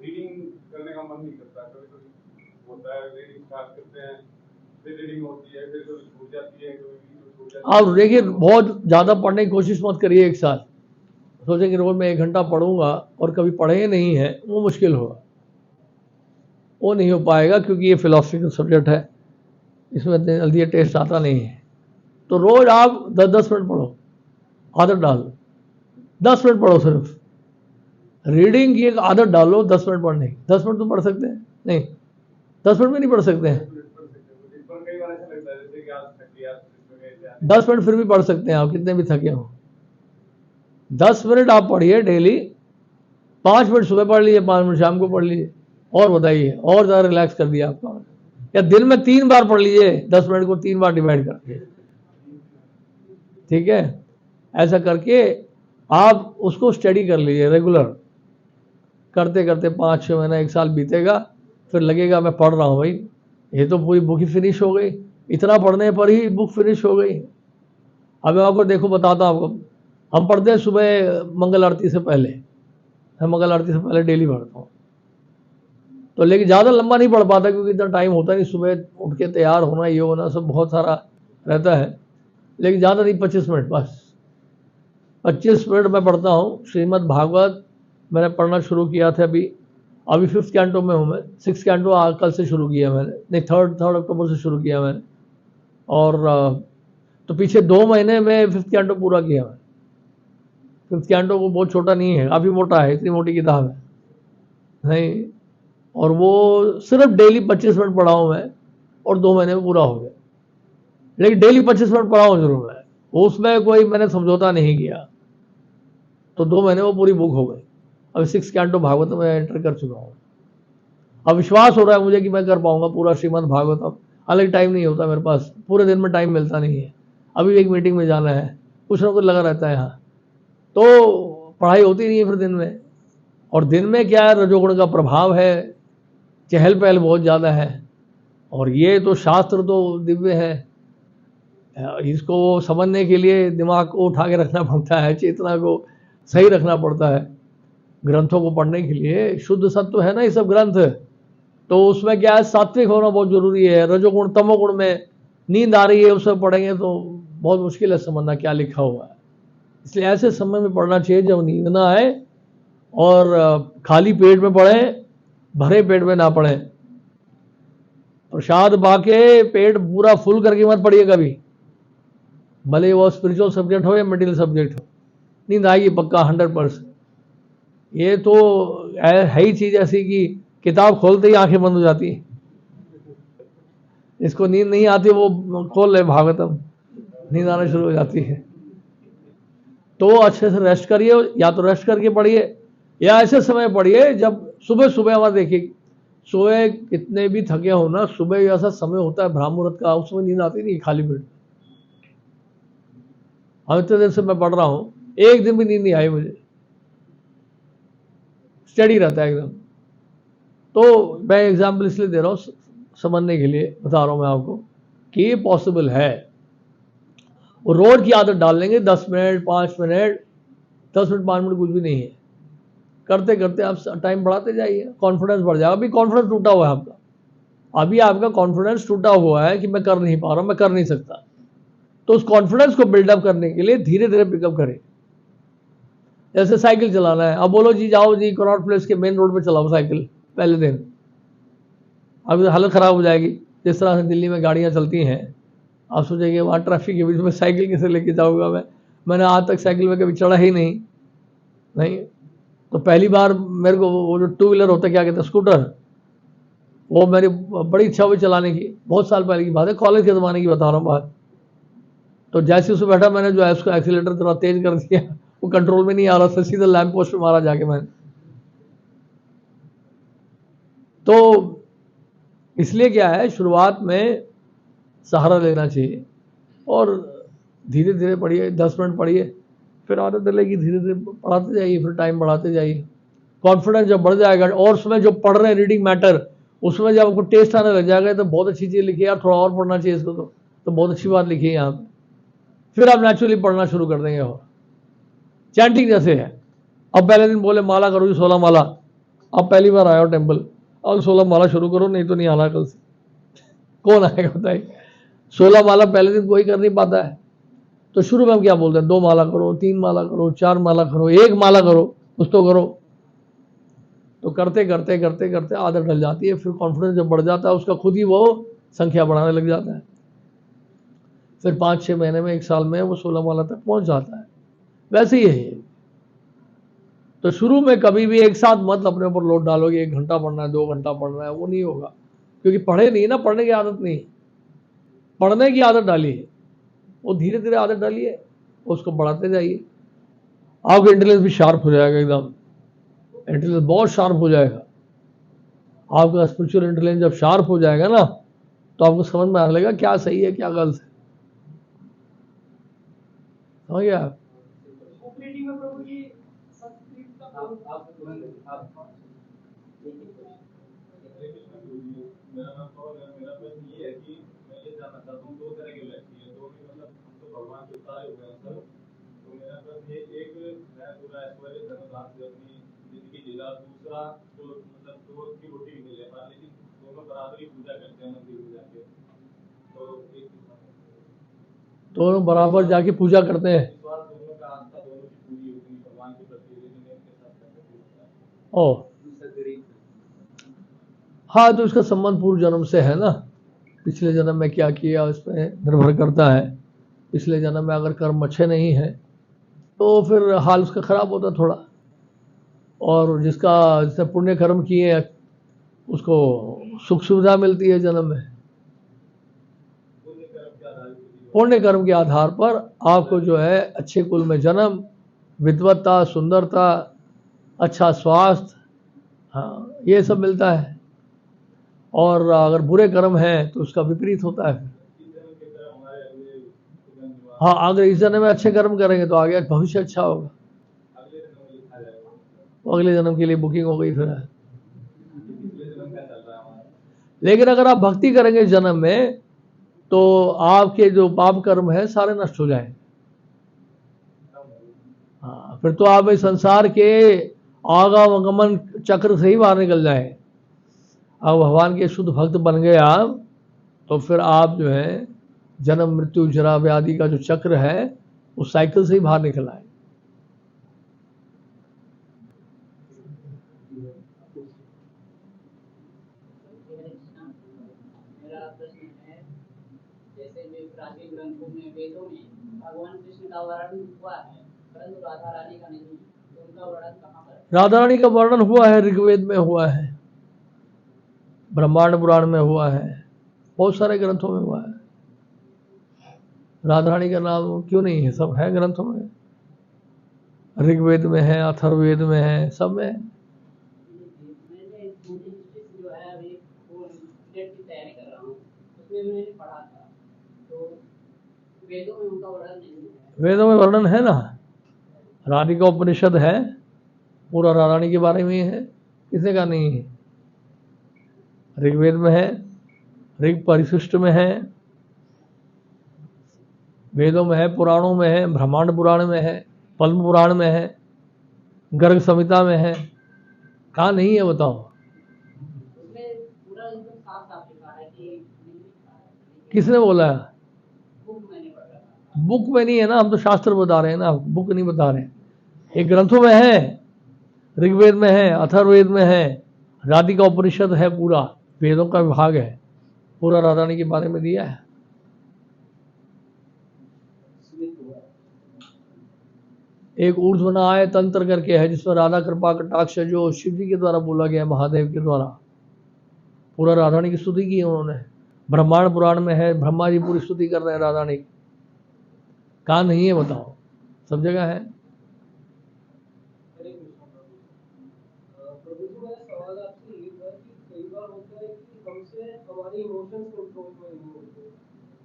रीडिंग करने का मन नहीं करता, कभी कभी होता है रीडिंग स्टार्ट करते हैं, फिर रीडिंग होती है, फिर कभी छूट जाती है, कभी छूट जाती है। आप देखिए, बहुत ज़्यादा पढ़ने की कोशिश मत करिए एक साथ। सोचें कि रोज मैं 1 घंटा पढ़ूंगा और कभी पढ़े ही नहीं है, वो मुश्किल होगा, वो नहीं हो पाएगा, क्योंकि ये फिलोसफिकल सब्जेक्ट है, इसमें इतनी जल्दी टेस्ट आता नहीं है। तो रोज आप 10-10 मिनट पढ़ो, आदत डालो, 10 मिनट पढ़ो सिर्फ। रीडिंग की एक आदत डालो 10 मिनट पढ़ने की। 10 मिनट तो पढ़ सकते हैं? नहीं, 10 मिनट में नहीं पढ़ सकते हैं। 10 मिनट फिर भी पढ़ सकते हैं आप, कितने भी थके हो। 10 मिनट आप पढ़िए डेली, 5 मिनट सुबह पढ़ लीजिए, 5 मिनट शाम को पढ़ लीजिए, और बताइए, और ज़्यादा रिलैक्स कर दिया आपका। या दिन में 3 बार पढ़ लीजिए, 10 मिनट को 3 बार डिवाइड करके, ठीक है? ऐसा करके आप उसको स्टडी कर लीजिए रेगुलर, करते करते 5-6 महीना 1 साल बीतेगा, फिर लगेगा मैं पढ़ रहा हूँ भाई, ये तो पूरी बुक ही फिनिश हो गई, इतना पढ़ने पर ही बुक फिनिश हो गई। अब मैं आपको देखो बताता हूँ आपको, हम पढ़ते हैं सुबह मंगल आरती से पहले, मैं मंगल आरती से पहले डेली पढ़ता हूँ, तो लेकिन ज़्यादा लंबा नहीं पढ़ पाता क्योंकि इतना टाइम होता नहीं, सुबह उठ के तैयार होना, ये होना, सब बहुत सारा रहता है। लेकिन ज़्यादा नहीं, 25 मिनट बस, 25 मिनट मैं पढ़ता हूँ श्रीमद् भागवत मैंने पढ़ना शुरू किया था अभी 5th कैंटो में हूँ मैं। 6th कैंटो कल से शुरू किया मैंने, नहीं 3rd अक्टूबर से शुरू किया मैंने। और तो पीछे 2 महीने में 5th कैंटो पूरा किया मैं। 5th कैंटो वो बहुत छोटा नहीं है, काफ़ी मोटा है, इतनी मोटी किताब है नहीं। और वो सिर्फ डेली 25 मिनट पढ़ा हूँ मैं और 2 महीने में पूरा हो गया। लेकिन डेली 25 मिनट पढ़ा हूँ जरूर मैं, उसमें कोई मैंने समझौता नहीं किया, तो 2 महीने में पूरी बुक हो गई। अभी 6 कैंटो भागवतम में एंटर कर चुका हूँ। अब विश्वास हो रहा है मुझे कि मैं कर पाऊंगा पूरा श्रीमद् भागवतम। अलग टाइम नहीं होता मेरे पास, पूरे दिन में टाइम मिलता नहीं है। अभी एक मीटिंग में जाना है, कुछ ना कुछ लगा रहता है यहाँ, तो पढ़ाई होती नहीं है फिर दिन में। और दिन में क्या है, रजोगुण का प्रभाव है, चहल पहल बहुत ज़्यादा है। और ये तो शास्त्र तो दिव्य है, इसको समझने के लिए दिमाग को उठा के रखना पड़ता है, चेतना को सही रखना पड़ता है। ग्रंथों को पढ़ने के लिए शुद्ध सत्व है ना ये सब ग्रंथ, तो उसमें क्या है, सात्विक होना बहुत जरूरी है। रजोगुण तमोगुण में नींद आ रही है, उसमें पढ़ेंगे तो बहुत मुश्किल है समझना क्या लिखा हुआ है। इसलिए ऐसे समय में पढ़ना चाहिए जब नींद ना आए, और खाली पेट में पढ़ें, भरे पेट में ना पढ़ें। प्रसाद बाके पेट पूरा फुल करके मत पढ़िए कभी, भले वो स्पिरिचुअल सब्जेक्ट हो या मेडिकल सब्जेक्ट हो, नींद आएगी पक्का 100%। ये तो है ही चीज ऐसी कि किताब खोलते ही आंखें बंद हो जाती है। इसको नींद नहीं आती, वो खोल ले भागवतम, नींद आना शुरू हो जाती है। तो अच्छे से रेस्ट करिए, या तो रेस्ट करके पढ़िए या ऐसे समय पढ़िए जब सुबह हमारे देखिए, सुबह कितने भी थके हो ना, सुबह ऐसा समय होता है ब्राह्म मुहूर्त का, उस समय नींद आती नहीं खाली पेट। हम इतने देर से मैं पढ़ रहा हूँ, एक दिन भी नींद नहीं आई मुझे, स्टडी रहता है एकदम। तो मैं एग्जाम्पल इसलिए दे रहा हूँ, समझने के लिए बता रहा हूँ मैं आपको कि ये पॉसिबल है। वो रोज की आदत डाल लेंगे, 10 मिनट 5 मिनट, 10 मिनट 5 मिनट कुछ भी नहीं है, करते करते आप टाइम बढ़ाते जाइए, कॉन्फिडेंस बढ़ जाएगा। अभी कॉन्फिडेंस टूटा हुआ है आपका, अभी आपका कॉन्फिडेंस टूटा हुआ है कि मैं कर नहीं पा रहा हूं, मैं कर नहीं सकता। तो उस कॉन्फिडेंस को बिल्डअप करने के लिए धीरे धीरे पिकअप करें। जैसे साइकिल चलाना है, अब बोलो जी जाओ जी कनॉट प्लेस के मेन रोड पे चलाओ साइकिल पहले दिन, अभी हालत खराब हो जाएगी। जिस तरह से दिल्ली में गाड़ियां चलती हैं, आप सोचेंगे वहाँ ट्रैफिक के बीच में साइकिल कैसे लेके जाऊंगा मैंने आज तक साइकिल में कभी चढ़ा ही नहीं। तो पहली बार मेरे को वो जो 2 व्हीलर होता है, क्या कहते हैं, स्कूटर, वो मेरी बड़ी इच्छा हुई चलाने की, बहुत साल पहले की बात है, कॉलेज के ज़माने की बता रहा हूँ बात। तो जैसे उसमें बैठा, मैंने जो है उसका एक्सीलेटर थोड़ा तेज कर दिया, वो कंट्रोल में नहीं आ रहा था, सीधा लैंप पोस्ट पे मारा जाके मैंने। तो इसलिए क्या है, शुरुआत में सहारा लेना चाहिए और धीरे धीरे पढ़िए, 10 मिनट पढ़िए, फिर आदत डलेगी, धीरे धीरे पढ़ाते जाइए, फिर टाइम बढ़ाते जाइए। कॉन्फिडेंस जब बढ़ जाएगा, और उसमें जो पढ़ रहे हैं रीडिंग मैटर, उसमें जब आपको टेस्ट आने लग जाएगा तो बहुत अच्छी चीज़ लिखी है यार, थोड़ा और पढ़ना चाहिए इसको, तो बहुत अच्छी बात लिखी है यहाँ पे, फिर आप नेचुरली पढ़ना शुरू कर देंगे। और चैंटिंग जैसे है, अब पहले दिन बोले माला करो जी 16 माला, अब पहली बार आया हो टेम्पल, अब 16 माला शुरू करो, नहीं तो नहीं आना कल से। कौन आएगा बताइए, 16 माला पहले दिन कोई कर नहीं पाता है। तो शुरू में हम क्या बोलते हैं, 2 माला करो, 3 माला करो, 4 माला करो, 1 माला करो, कुछ तो करो। तो करते करते करते करते आदत डल जाती है, फिर कॉन्फिडेंस जब बढ़ जाता है उसका, खुद ही वो संख्या बढ़ाने लग जाता है, फिर 5-6 महीने में 1 साल में वो 16 माला तक पहुंच जाता है। वैसे ही है। तो शुरू में कभी भी एक साथ मत अपने ऊपर लोड डालोगे, 1 घंटा पढ़ना है, 2 घंटा पढ़ना है, वो नहीं होगा, क्योंकि पढ़े नहीं ना, पढ़ने की आदत नहीं, पढ़ने की आदत डाली है, वो धीरे धीरे आदत डालिए, उसको बढ़ाते जाइए, आपका इंटेलिजेंस भी शार्प हो जाएगा, एकदम इंटेलिजेंस बहुत शार्प हो जाएगा। आपका स्पिरिचुअल इंटेलिजेंस जब शार्प हो जाएगा ना, तो आपको समझ में आने लगेगा क्या सही है क्या गलत है। समझ गया आप? ऑपरेटिंग में प्रभु जी संस्कृत का मेरा नाम पवन है। मेरा प्रश्न ये है कि मैं ये जानना चाहता हूँ, 2 तरह के व्यक्ति हैं, 2 भी मतलब हम तो भगवान के उतारे हुए हैं सर। तो मेरा प्रश्न ये, एक मैं पूरा ऐश्वर्य धनधान से अपनी जिंदगी जिला, दूसरा जो मतलब 2 की रोटी भी नहीं ले पा, लेकिन दोनों बराबरी पूजा करते हैं मंदिर में जाके। तो एक दोनों बराबर जाके पूजा करते हैं, विश्वास दोनों का, आस्था दोनों की पूरी होती है भगवान के प्रति, लेकिन इनके साथ कैसे होता है? ओ हाँ, तो इसका संबंध पूर्व जन्म से है ना, पिछले जन्म में क्या किया उस पर निर्भर करता है। पिछले जन्म में अगर कर्म अच्छे नहीं है तो फिर हाल उसका खराब होता थोड़ा, और जिसने पुण्य कर्म किए हैं उसको सुख सुविधा मिलती है जन्म में। पुण्य कर्म के आधार पर आपको जो है अच्छे कुल में जन्म, विद्वत्ता, सुंदरता, अच्छा स्वास्थ्य, हाँ ये सब मिलता है। और अगर बुरे कर्म हैं तो उसका विपरीत होता है। हाँ, अगर इस जन्म में अच्छे कर्म करेंगे तो आगे भविष्य अच्छा होगा, तो अगले जन्म के लिए बुकिंग हो गई फिर। लेकिन अगर आप भक्ति करेंगे इस जन्म में तो आपके जो पाप कर्म है सारे नष्ट हो जाएंगे। हाँ, फिर तो आप इस संसार के आगमन चक्र से ही बाहर निकल जाए। अब भगवान के शुद्ध भक्त बन गए आप, तो फिर आप जो है जन्म मृत्यु जरा व्याधि का जो चक्र है उस साइकिल से ही बाहर निकल आए। मेरा प्रश्न है, जैसे जो प्राचीन ग्रंथों में, वेदों में भगवान कृष्ण का वर्णन हुआ है, परंतु राधा रानी का नहीं, तो उनका वर्णन कहाँ पर है? राधा रानी का वर्णन हुआ है, ऋग्वेद में हुआ है, ब्रह्मांड पुराण में हुआ है, बहुत सारे ग्रंथों में हुआ है। राधा रानी का नाम क्यों नहीं है, सब है ग्रंथों में, ऋग्वेद में है, अथर्ववेद में है, सब में है। मैंने जो है अभी वो नेट की तैयारी कर रहा हूँ, उसमें मैंने पढ़ा था, तो वेदों में उनका वर्णन नहीं है। वेदों में वर्णन है ना, राधिका उपनिषद है, पूरा राधा रानी के बारे में है, किसी का नहीं है। ऋग्वेद में है, ऋग परिशिष्ट में है, वेदों में है, पुराणों में है, ब्रह्मांड पुराण में है, पद्म पुराण में है, गर्ग संहिता में है, कहाँ नहीं है बताओ? उसमें पूरा एकदम साफ साफ लिखा है कि नहीं लिखा है। किसने बोला है? बुक मैंने पढ़ा था। बुक में नहीं है ना, हम तो शास्त्र बता रहे हैं ना, बुक नहीं बता रहे हैं। ये ग्रंथों में है, ऋग्वेद में है, अथर्ववेद में है, राधिका उपनिषद है, पूरा वेदों का विभाग है, पूरा राधा रानी के बारे में दिया है। एक ऊर्ध्वनाय तंत्र करके है जिसमें राधा कृपा कटाक्ष जो शिव जी के द्वारा बोला गया, महादेव के द्वारा, पूरा राधा रानी की स्तुति की उन्होंने। ब्रह्मांड पुराण में है, ब्रह्मा जी पूरी स्तुति कर रहे हैं राधा रानी की, कहाँ नहीं है बताओ? सब जगह है। प्रभु जी, मेरा सवाल आपसे ये था कि कई बार होता है कि हमसे हमारे इमोशंस कंट्रोल में नहीं होते,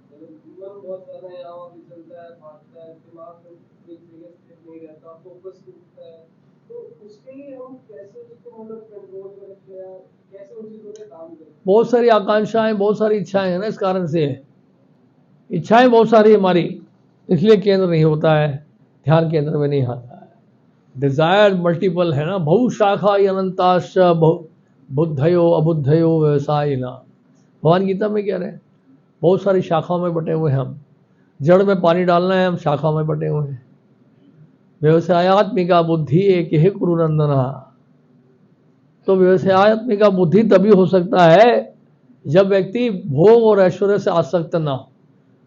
मतलब जीवन बहुत ज्यादा यहाँ भी चलता है, भागता है, दिमाग एक जगह स्थिर नहीं रहता, फोकस टूटता है, तो उसके लिए हम कैसे उसको मतलब कंट्रोल में रखें या कैसे उन चीजों पे काम करें? बहुत सारी आकांक्षाएं, बहुत सारी इच्छाएं हैं ना, इस कारण से इच्छाएं बहुत सारी हमारी, इसलिए केंद्र नहीं होता है, ध्यान केंद्र में नहीं आता है। डिजायर मल्टीपल है ना, बहु शाखा अनंताश बुद्धयो अबुद्धयो व्यवसायिना, भगवान गीता में कह रहे हैं बहुत सारी शाखाओं में बटे हुए हैं हम, जड़ में पानी डालना है, हम शाखाओं में बटे हुए हैं। व्यवसायत्मिका बुद्धि एक ही कुरुनंदना, तो व्यवसायत्मिका बुद्धि तभी हो सकता है जब व्यक्ति भोग और ऐश्वर्य से आसक्त ना हो।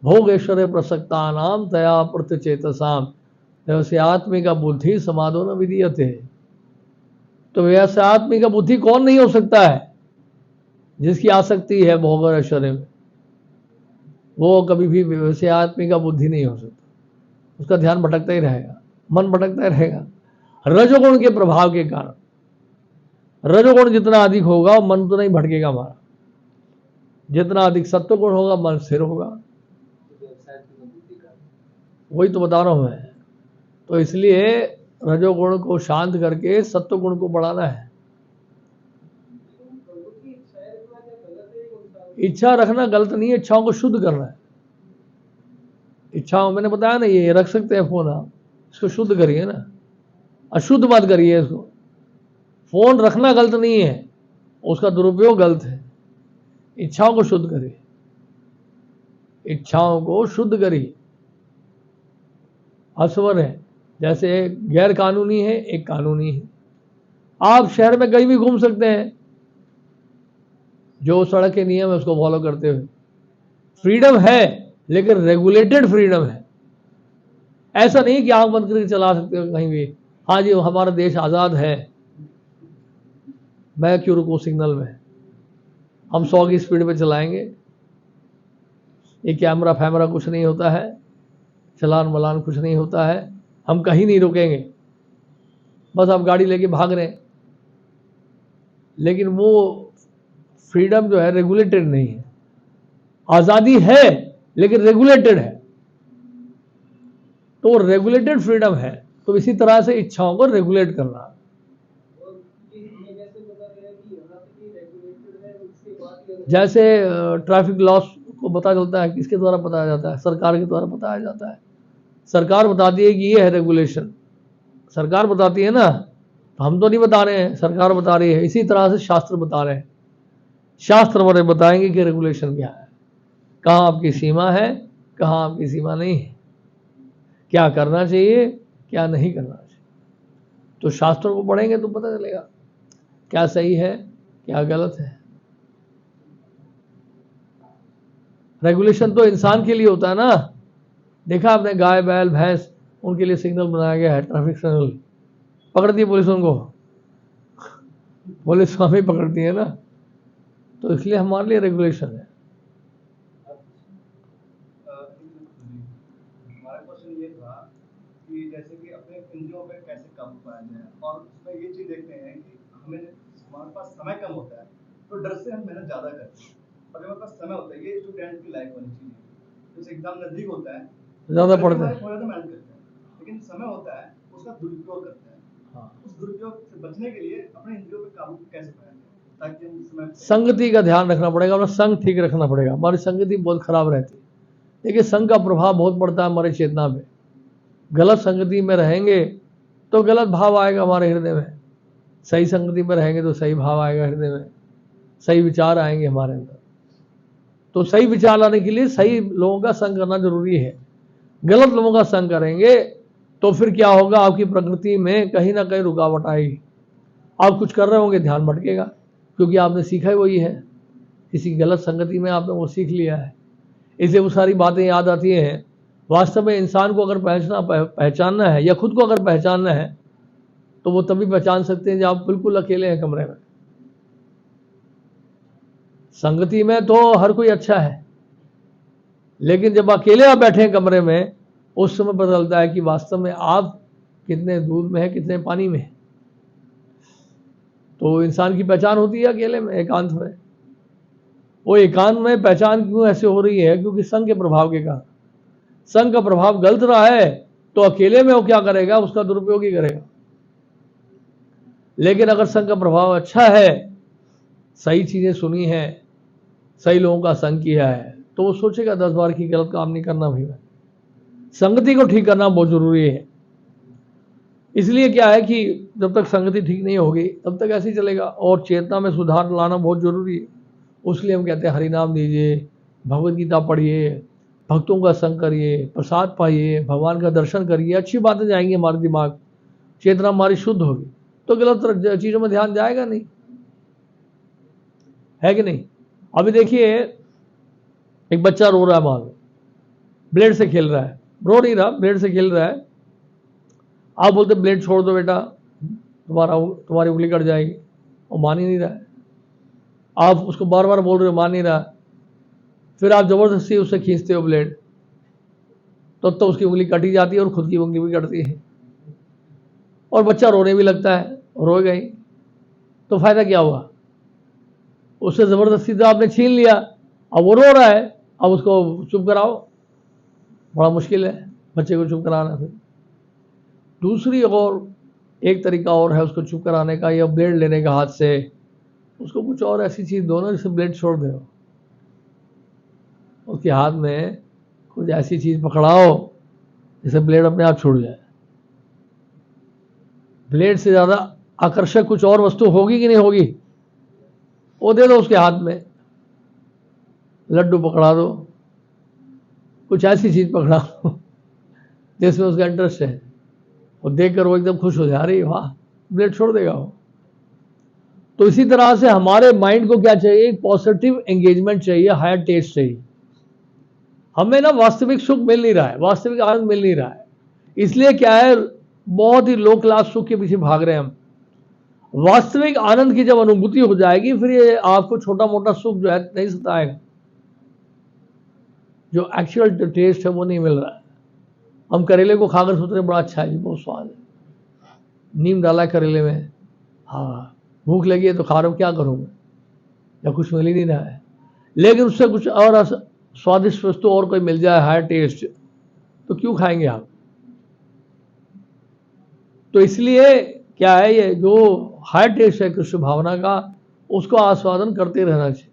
भोग ऐश्वर्य प्रसक्ता नाम तया प्रतिचेतसाम व्यवसायत्मिका बुद्धि समाधो न विधीयते। तो व्यवसायत्मिका बुद्धि कौन नहीं हो सकता है? जिसकी आसक्ति है भोग और ऐश्वर्य में, वो कभी भी व्यवसायत्मिका बुद्धि नहीं हो सकता, उसका ध्यान भटकता ही रहेगा, मन भटकता ही रहेगा, रजोगुण के प्रभाव के कारण। रजोगुण जितना अधिक होगा मन तो नहीं भटकेगा हमारा, जितना अधिक सत्वगुण होगा मन स्थिर होगा। वही तो बता रहा हूं मैं। तो इसलिए रजोगुण को शांत करके सत्वगुण को बढ़ाना है। इच्छा रखना गलत नहीं है, इच्छाओं को शुद्ध करना है। इच्छाओं, मैंने बताया ना, ये रख सकते हैं फोन आप, इसको शुद्ध करिए ना, अशुद्ध मत करिए इसको। फोन रखना गलत नहीं है, उसका दुरुपयोग गलत है। इच्छाओं को शुद्ध करिए, इच्छाओं को शुद्ध करिए। असवर है, जैसे एक गैर कानूनी है, एक कानूनी है। आप शहर में कहीं भी घूम सकते हैं, जो सड़क के नियम है उसको फॉलो करते हुए। फ्रीडम है लेकिन रेगुलेटेड फ्रीडम है। ऐसा नहीं कि आंख बंद करके चला सकते हो कहीं भी। हाँ जी हमारा देश आज़ाद है, मैं क्यों रुकूं सिग्नल में, हम 100 की स्पीड पे चलाएंगे, ये कैमरा फैमरा कुछ नहीं होता है, चलान वलान कुछ नहीं होता है, हम कहीं नहीं रुकेंगे, बस आप गाड़ी लेके भाग रहे हैं। लेकिन वो फ्रीडम जो है रेगुलेटेड नहीं है। आज़ादी है लेकिन रेगुलेटेड है, तो रेगुलेटेड फ्रीडम है। तो इसी तरह से इच्छाओं को रेगुलेट करना। और ये कैसे पता चलेगा कि यहाँ पे ये रेगुलेटेड है, उसके बाद ये जैसे ट्रैफिक लॉस को पता चलता है, किसके द्वारा बताया जाता है? सरकार के द्वारा बताया जाता है। सरकार बताती है कि ये है रेगुलेशन, सरकार बताती है ना, तो हम तो नहीं बता रहे हैं, सरकार बता रही है। इसी तरह से शास्त्र बता रहे हैं, शास्त्र हमारे बताएंगे कि रेगुलेशन क्या है, कहाँ आपकी सीमा है, कहाँ आपकी सीमा नहीं है, क्या करना चाहिए, क्या नहीं करना चाहिए। तो शास्त्रों को पढ़ेंगे तो पता चलेगा क्या सही है, क्या गलत है। रेगुलेशन तो इंसान के लिए होता है ना। देखा आपने गाय बैल भैंस, उनके लिए सिग्नल बनाया गया है, ट्रैफिक सिग्नल। पकड़ दी पुलिस उनको, पुलिस हमें पकड़ती है ना, तो इसलिए हमारे लिए रेगुलेशन है। हमारा क्वेश्चन ये था कि जैसे कि अपने इंद्रियों पे कैसे काबू पाया जाए, और उसमें ये चीज देखते हैं कि हमारे पास समय कम होता है तो डर से हम मेहनत ज्यादा करते हैं, और हमारे पास समय होता है, ये स्टूडेंट की लाइफ होनी चाहिए। जैसे एग्जाम नजदीक होता है ज्यादा पढ़ते हैं, थोड़ा सा मेहनत करते हैं, लेकिन समय होता है उसका दुरुपयोग करते हैं। हाँ। उस दुरुपयोग से बचने के लिए अपने इंद्रियों पे काबू कैसे पाया जाए ताकि हम समय संगति का ध्यान रखना पड़ेगा, अपना संग ठीक रखना पड़ेगा। हमारी संगति बहुत खराब रहती है। देखिए संग का प्रभाव बहुत पड़ता है हमारी चेतना पे। गलत संगति में रहेंगे तो गलत भाव आएगा हमारे हृदय में, सही संगति में रहेंगे तो सही भाव आएगा हृदय में, सही विचार आएंगे हमारे अंदर। तो सही विचार लाने के लिए सही लोगों का संग करना जरूरी है। गलत लोगों का संग करेंगे तो फिर क्या होगा, आपकी प्रकृति में कहीं ना कहीं रुकावट आएगी। आप कुछ कर रहे होंगे, ध्यान भटकेगा, क्योंकि आपने सीखा ही वही है, किसी गलत संगति में आपने वो सीख लिया है। इससे वो सारी बातें याद आती हैं। वास्तव में इंसान को अगर पहचानना है या खुद को अगर पहचानना है तो वो तभी पहचान सकते हैं जब आप बिल्कुल अकेले हैं कमरे में। संगति में तो हर कोई अच्छा है, लेकिन जब अकेले आप बैठे हैं कमरे में, उस समय पता चलता है कि वास्तव में आप कितने दूध में है, कितने पानी में है। तो इंसान की पहचान होती है अकेले में, एकांत में। वो एकांत में पहचान क्यों ऐसे हो रही है? क्योंकि संघ के प्रभाव के कारण। संघ का प्रभाव गलत रहा है तो अकेले में वो क्या करेगा, उसका दुरुपयोग ही करेगा। लेकिन अगर संघ का प्रभाव अच्छा है, सही चीजें सुनी है, सही लोगों का संग किया है, तो वो सोचेगा 10 बार की गलत काम नहीं करना भाई। संगति को ठीक करना बहुत जरूरी है। इसलिए क्या है कि जब तक संगति ठीक नहीं होगी तब तक ऐसे ही चलेगा, और चेतना में सुधार लाना बहुत जरूरी है। उसलिए हम कहते हैं हरिनाम दीजिए, भगवत गीता पढ़िए, भक्तों का संग करिए, प्रसाद पाइए, भगवान का दर्शन करिए, अच्छी बातें जाएंगी हमारे दिमाग, चेतना हमारी शुद्ध होगी, तो गलत चीज़ों में ध्यान जाएगा नहीं, है कि नहीं। अभी देखिए एक बच्चा रो रहा है, मान लो ब्लेड से खेल रहा है, रो नहीं रहा, ब्लेड से खेल रहा है। आप बोलते ब्लेड छोड़ दो बेटा, तुम्हारी उंगली कट जाएगी, वो मान ही नहीं रहा है। आप उसको बार बार बोल रहे हो, मान नहीं रहा, फिर आप जबरदस्ती उससे खींचते हो ब्लेड, तो उसकी उंगली कटी जाती है और खुद की उंगली भी कटती है, और बच्चा रोने भी लगता है, रो गई, तो फायदा क्या हुआ? उससे जबरदस्ती तो आपने छीन लिया, अब वो रो रहा है, अब उसको चुप कराओ, बड़ा मुश्किल है बच्चे को चुप कराना। फिर दूसरी और एक तरीका और है उसको चुप कराने का, या ब्लेड लेने का हाथ से, उसको कुछ और ऐसी चीज दो ना जिससे ब्लेड छोड़ दे। उसके हाथ में कुछ ऐसी चीज पकड़ाओ जिससे ब्लेड अपने आप छूट जाए। ब्लेड से ज्यादा आकर्षक कुछ और वस्तु होगी कि नहीं होगी? वो दे दो उसके हाथ में, लड्डू पकड़ा दो, कुछ ऐसी चीज पकड़ा दो जिसमें उसका इंटरेस्ट है, और देखकर वो एकदम खुश हो जाए, अरे वाह, ब्लेड छोड़ देगा वो। तो इसी तरह से हमारे माइंड को क्या चाहिए, एक पॉजिटिव एंगेजमेंट चाहिए, हायर टेस्ट चाहिए। हमें ना वास्तविक सुख मिल नहीं रहा है, वास्तविक आनंद मिल नहीं रहा है, इसलिए क्या है बहुत ही लो क्लास सुख के पीछे भाग रहे हैं हम। वास्तविक आनंद की जब अनुभूति हो जाएगी फिर ये आपको छोटा मोटा सुख जो है नहीं सताएगा। जो एक्चुअल टेस्ट है वो नहीं मिल रहा है। हम करेले को खाकर सोच रहे बड़ा अच्छा है जी, बहुत स्वाद है, नीम डाला है करेले में, हाँ भूख लगी है तो खा रहा हूँ, क्या करूँ मैं, या कुछ मिल ही नहीं रहा है। लेकिन उससे कुछ और स्वादिष्ट वस्तु और कोई मिल जाए, हायर टेस्ट, तो क्यों खाएंगे आप। तो इसलिए क्या है, ये जो हायर टेस्ट है कृष्ण भावना का, उसको आस्वादन करते रहना चाहिए,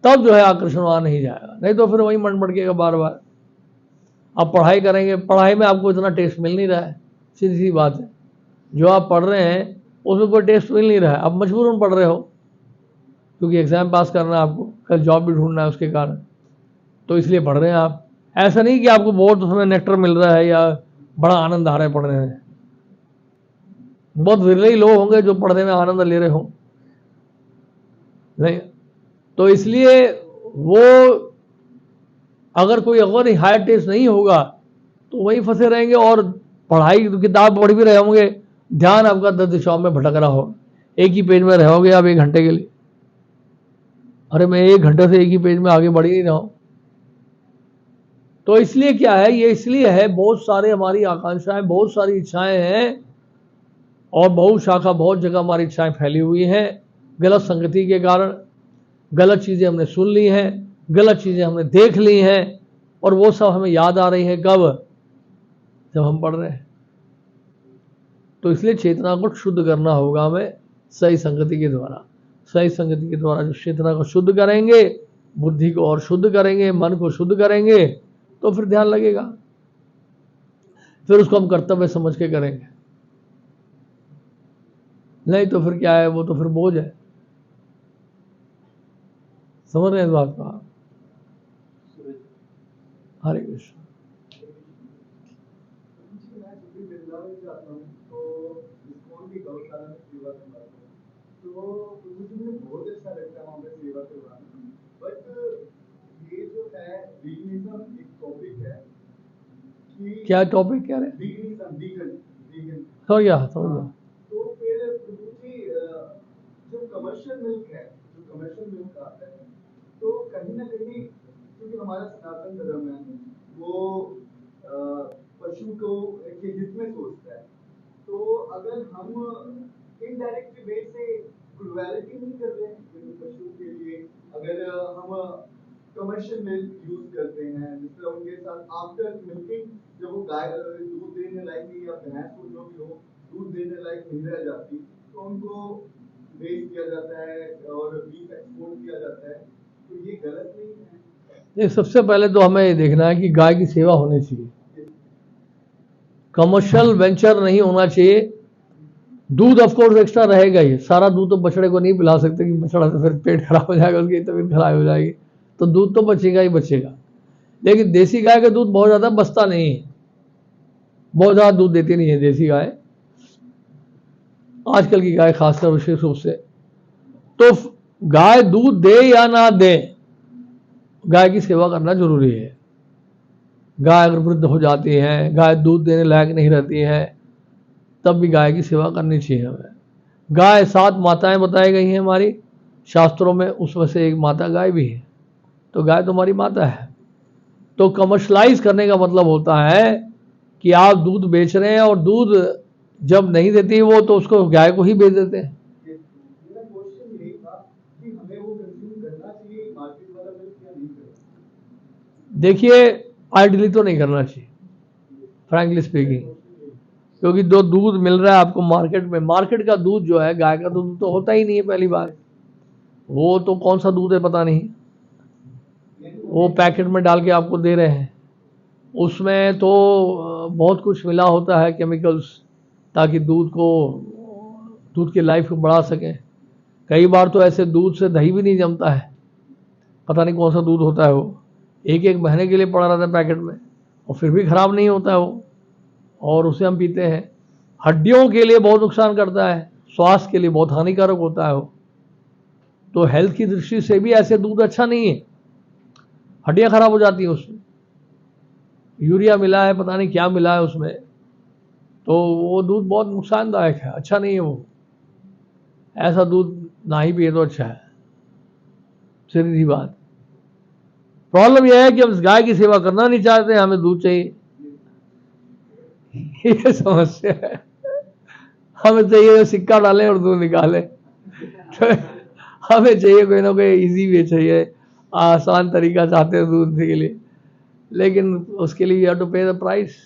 तब जो है आकर्षण वहां नहीं जाएगा। नहीं तो फिर वही मन भटकेगा बार बार। आप पढ़ाई करेंगे, पढ़ाई में आपको इतना टेस्ट मिल नहीं रहा है, सीधी सी बात है। जो आप पढ़ रहे हैं उसमें कोई टेस्ट मिल नहीं रहा है, आप मजबूरन पढ़ रहे हो क्योंकि एग्जाम पास करना है आपको, कल जॉब भी ढूंढना है उसके कारण, तो इसलिए पढ़ रहे हैं आप। ऐसा नहीं कि आपको बहुत उसमें नेक्टर मिल रहा है या बड़ा आनंद आ रहा है पढ़ने में। बहुत विरले ही लोग होंगे जो पढ़ने में आनंद ले रहे हो, नहीं। तो इसलिए वो अगर कोई अगर हायर टेस्ट नहीं होगा तो वहीं फंसे रहेंगे, और पढ़ाई किताब पढ़ भी रहे होंगे, ध्यान आपका 10 दिशाओं में भटक रहा होगा, एक ही पेज में रहोगे आप 1 घंटे के लिए। अरे मैं 1 घंटे से एक ही पेज में आगे बढ़ ही नहीं रहा हूं। तो इसलिए क्या है, ये इसलिए है बहुत सारे हमारी आकांक्षाएं, बहुत सारी इच्छाएं हैं, और बहुत शाखा बहुत जगह हमारी इच्छाएं फैली हुई हैं गलत संगति के कारण। गलत चीजें हमने सुन ली हैं, गलत चीजें हमने देख ली हैं, और वो सब हमें याद आ रही है कब, जब हम पढ़ रहे हैं। तो इसलिए चेतना को शुद्ध करना होगा हमें सही संगति के द्वारा। सही संगति के द्वारा जो चेतना को शुद्ध करेंगे, बुद्धि को और शुद्ध करेंगे, मन को शुद्ध करेंगे, तो फिर ध्यान लगेगा, फिर उसको हम कर्तव्य समझ के करेंगे। नहीं तो फिर क्या है, वो तो फिर बोझ है। समझ रहे हैं इस बात को आप? हरे कृष्ण। तो मुझे बहुत अच्छा लगता है वहाँ पे सेवा करवाना। बट ये जो है वीगनिज्म एक टॉपिक है कि क्या टॉपिक कह रहे हैं? वीगनिज्म, वीगन समझ गया, समझ गया। तो फिर प्रभु जी जो कमर्शियल मिल्क है, जो कमर्शियल मिल्क आता है, तो कहीं ना कहीं क्योंकि हमारा सनातन धर्म है वो पशु को के हित में सोचता है, तो अगर हम इनडायरेक्ट वे से क्रुएलिटी नहीं कर रहे हैं पशु के लिए, अगर हम कमर्शियल मिल्क यूज करते हैं, जिस तरह उनके साथ आफ्टर मिल्किंग जब वो गाय दूध देने लायक या भैंस को जो भी हो दूध देने लायक नहीं रह जाती, तो उनको वेस्ट किया जाता है और बीफ एक्सपोर्ट किया जाता है, तो ये गलत नहीं है। ये सबसे पहले तो हमें ये देखना है कि गाय की सेवा होनी चाहिए, कमर्शियल वेंचर नहीं होना चाहिए। दूध ऑफ कोर्स एक्स्ट्रा रहेगा ही, सारा दूध तो बछड़े को नहीं पिला सकते कि बछड़ा तो फिर पेट खराब हो जाएगा, उसकी तबीयत खराब हो जाएगी, तो दूध तो बचेगा ही बचेगा। लेकिन देसी गाय का दूध बहुत ज़्यादा बचता नहीं है, बहुत ज़्यादा दूध देती नहीं है देसी गाय, आजकल की गाय खासकर विशेष रूप से। तो गाय दूध दे या ना दे, गाय की सेवा करना जरूरी है। गाय अगर वृद्ध हो जाती है, गाय दूध देने लायक नहीं रहती है, तब भी गाय की सेवा करनी चाहिए हमें। गाय 7 माताएं बताई गई हैं हमारी शास्त्रों में, उसमें से एक माता गाय भी है, तो गाय तो हमारी माता है। तो कमर्शलाइज करने का मतलब होता है कि आप दूध बेच रहे हैं और दूध जब नहीं देती वो तो उसको गाय को ही बेच देते हैं। मेरा क्वेश्चन यही था कि हमें वो कंज्यूम करना चाहिए मार्केट वाला मिल्क या नहीं करना? देखिए आइडियली तो नहीं करना चाहिए, फ्रैंकली स्पीकिंग, क्योंकि जो दूध मिल रहा है आपको मार्केट में, मार्केट का दूध जो है गाय का दूध तो होता ही नहीं है। पहली बार वो तो कौन सा दूध है पता नहीं, वो पैकेट में डाल के आपको दे रहे हैं, उसमें तो बहुत कुछ मिला होता है केमिकल्स, ताकि दूध की लाइफ को बढ़ा सकें। कई बार तो ऐसे दूध से दही भी नहीं जमता है, पता नहीं कौन सा दूध होता है वो, एक महीने के लिए पड़ा रहता है पैकेट में, और फिर भी खराब नहीं होता है वो, और उसे हम पीते हैं। हड्डियों के लिए बहुत नुकसान करता है, स्वास्थ्य के लिए बहुत हानिकारक होता है वो। तो हेल्थ की दृष्टि से भी ऐसे दूध अच्छा नहीं है, हड्डियां खराब हो जाती हैं उसमें, यूरिया मिला है, पता नहीं क्या मिला है उसमें, तो वो दूध बहुत नुकसानदायक है, अच्छा नहीं है वो। ऐसा दूध ना ही पिए तो अच्छा है, सीधी बात। प्रॉब्लम यह है कि हम इस गाय की सेवा करना नहीं चाहते, हमें दूध चाहिए, ये समस्या है। हमें चाहिए सिक्का डालें और दूध निकालें, तो हमें चाहिए कोई ना कोई इजी वे चाहिए, आसान तरीका चाहते हैं दूध के लिए, लेकिन उसके लिए यू हैव टू पे द प्राइस,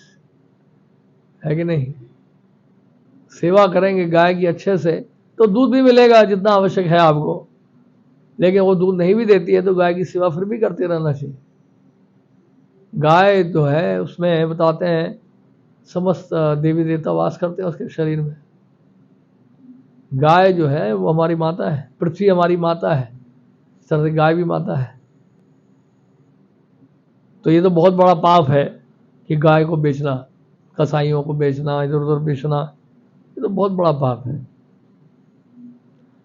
है कि नहीं। सेवा करेंगे गाय की अच्छे से तो दूध भी मिलेगा जितना आवश्यक है आपको, लेकिन वो दूध नहीं भी देती है तो गाय की सेवा फिर भी करते रहना चाहिए। गाय जो है उसमें बताते हैं समस्त देवी देवता वास करते हैं उसके शरीर में। गाय जो है वो हमारी माता है, पृथ्वी हमारी माता है, इस तरह से गाय भी माता है। तो ये तो बहुत बड़ा पाप है कि गाय को बेचना, कसाईयों को बेचना, इधर उधर बेचना, ये तो बहुत बड़ा पाप है।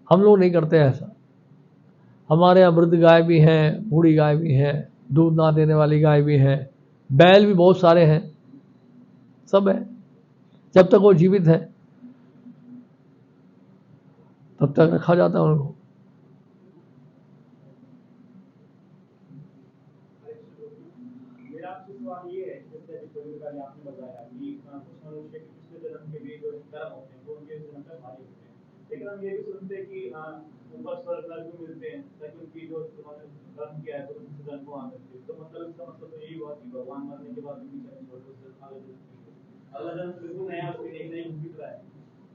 हम लोग नहीं करते ऐसा। हमारे यहाँ वृद्ध गाय भी हैं, बूढ़ी गाय भी हैं, दूध ना देने वाली गाय भी हैं, बैल भी बहुत सारे हैं, सब है। जब तक वो जीवित है तब तक रखा जाता है उनको। मेरा आपसे सवाल ये है, जैसे अभी थोड़ी देर पहले आपने बताया कि कुछ मनुष्य के पिछले जन्म के भी जो कर्म होते हैं वो उनके जन्म तक भारी होते हैं, लेकिन हम ये भी सुनते हैं कि ऊपर स्वर्ग नरक भी मिलते हैं ताकि उनकी जो उन्होंने कर्म किया है तो उनसे जन्म को आ सकते। तो मतलब इसका मतलब तो यही हुआ कि भगवान मरने के बाद भी अगला जन्म बिल्कुल नया उसकी नई नई भूमि पर है,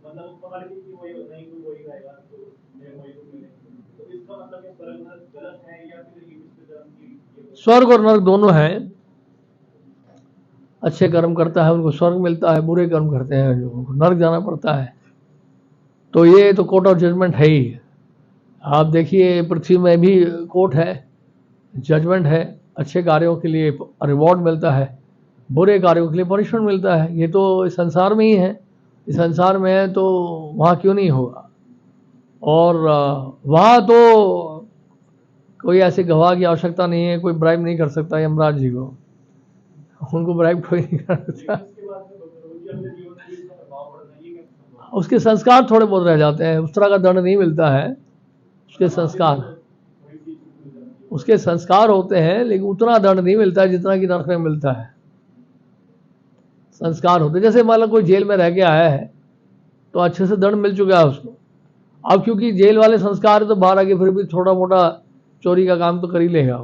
मतलब वो पकड़ के कि वही नहीं कोई वही रहेगा तो वही को मिले। तो इसका मतलब ये स्वर्ग नरक गलत है या फिर ये पिछले जन्म की स्वर्ग और नरक दोनों हैं। अच्छे कर्म करता है उनको स्वर्ग मिलता है, बुरे कर्म करते हैं जो नरक जाना पड़ता है। तो ये तो कोर्ट ऑफ जजमेंट है ही। आप देखिए पृथ्वी में भी कोर्ट है, जजमेंट है, अच्छे कार्यों के लिए रिवॉर्ड मिलता है, बुरे कार्यों के लिए पनिशमेंट मिलता है। ये तो इस संसार में ही है, इस संसार में है तो वहाँ क्यों नहीं होगा। और वहाँ तो कोई ऐसे गवाह की आवश्यकता नहीं है, कोई ब्राइब नहीं कर सकता यमराज जी को, उनको ब्राइब कोई नहीं कर सकता। उसके संस्कार थोड़े बहुत रह जाते हैं, उस तरह का दंड नहीं मिलता है। उसके संस्कार होते हैं लेकिन उतना दंड नहीं मिलता है जितना कि नरक में मिलता है। संस्कार होते, जैसे मान लो कोई जेल में रह के आया है तो अच्छे से दंड मिल चुका है उसको, अब क्योंकि जेल वाले संस्कार है तो बाहर आके फिर भी थोड़ा मोटा चोरी का काम तो कर ही लेगा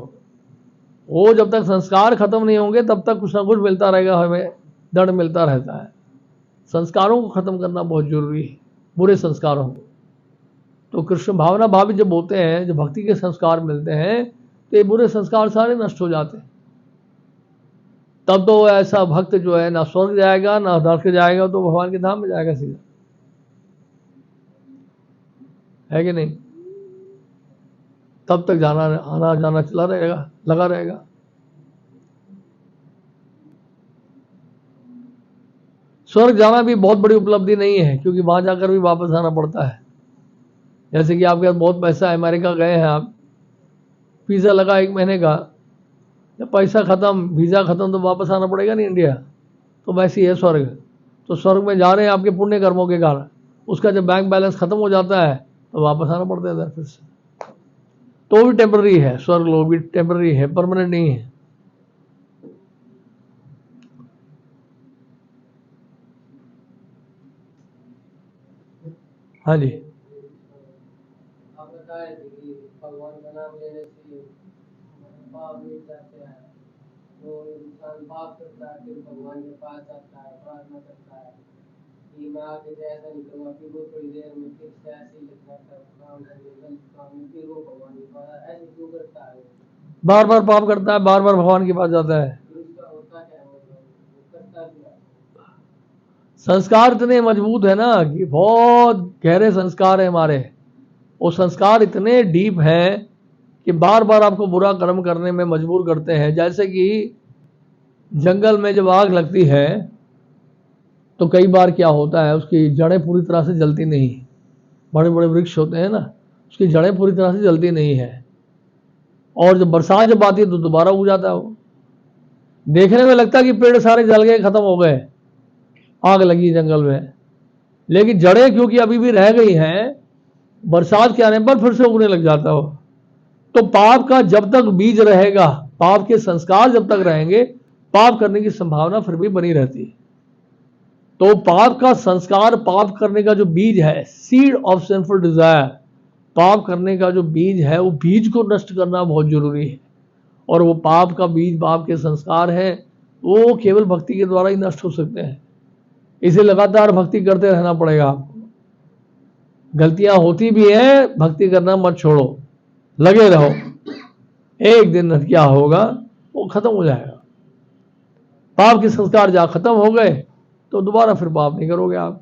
वो जब तक संस्कार खत्म नहीं होंगे तब तक कुछ ना कुछ मिलता रहेगा, हमें दंड मिलता रहता है। संस्कारों को खत्म करना बहुत जरूरी है, बुरे संस्कारों को। तो कृष्ण भावना भावी जब होते हैं, जब भक्ति के संस्कार मिलते हैं तो ये बुरे संस्कार सारे नष्ट हो जाते हैं। तब तो ऐसा भक्त जो है ना स्वर्ग जाएगा ना नरक जाएगा, तो भगवान के धाम में जाएगा सीधा, है कि नहीं। तब तक जाना आना जाना चला रहेगा, लगा रहेगा। स्वर्ग जाना भी बहुत बड़ी उपलब्धि नहीं है, क्योंकि वहां जाकर भी वापस आना पड़ता है। जैसे कि आपके पास बहुत पैसा है, अमेरिका गए हैं आप, वीज़ा लगा 1 महीने का, जब पैसा खत्म, वीज़ा खत्म तो वापस आना पड़ेगा नहीं इंडिया। तो वैसे ही है स्वर्ग। तो स्वर्ग में जा रहे हैं आपके पुण्य कर्मों के कारण, उसका जब बैंक बैलेंस खत्म हो जाता है तो वापस आना पड़ता है फिर से। तो भी टेम्पररी है, स्वर्ग लोग भी टेम्पररी है, परमानेंट नहीं है। हाँ जी, आप बताए थे कि भगवान का नाम लेने से पाप मिट जाते हैं, तो इंसान पाप करता है फिर भगवान के पास जाता है, प्रार्थना करता है कि मैं आगे से ऐसा नहीं करूँगा, फिर वो थोड़ी देर में फिर से ऐसे ही लगता है काम करने गलत काम में, फिर वो भगवान के पास ऐसे क्यों करता है, बार बार पाप करता है, बार बार भगवान के पास जाता है। फिर उसका होता क्या है, मतलब वो करता क्या है। संस्कार इतने मजबूत है ना कि बहुत गहरे संस्कार है हमारे, वो संस्कार इतने डीप हैं कि बार बार आपको बुरा कर्म करने में मजबूर करते हैं। जैसे कि जंगल में जब आग लगती है तो कई बार क्या होता है, उसकी जड़ें पूरी तरह से जलती नहीं, बड़े बड़े वृक्ष होते हैं ना, उसकी जड़ें पूरी तरह से जलती नहीं है, और जब बरसात जब आती है तो दोबारा उग जाता है। वो देखने में लगता है कि पेड़ सारे जल गए, खत्म हो गए, आग लगी जंगल में, लेकिन जड़ें क्योंकि अभी भी रह गई हैं, बरसात के आने पर फिर से उगने लग जाता हो। तो पाप का जब तक बीज रहेगा, पाप के संस्कार जब तक रहेंगे, पाप करने की संभावना फिर भी बनी रहती है। तो पाप का संस्कार, पाप करने का जो बीज है, सीड ऑफ सिंफुल डिजायर, पाप करने का जो बीज है, वो बीज को नष्ट करना बहुत जरूरी है। और वो पाप का बीज, पाप के संस्कार है, वो केवल भक्ति के द्वारा ही नष्ट हो सकते हैं। इसे लगातार भक्ति करते रहना पड़ेगा आपको। गलतियां होती भी हैं, भक्ति करना मत छोड़ो, लगे रहो। एक दिन क्या होगा, वो खत्म हो जाएगा। पाप के संस्कार जहां खत्म हो गए तो दोबारा फिर पाप नहीं करोगे आप।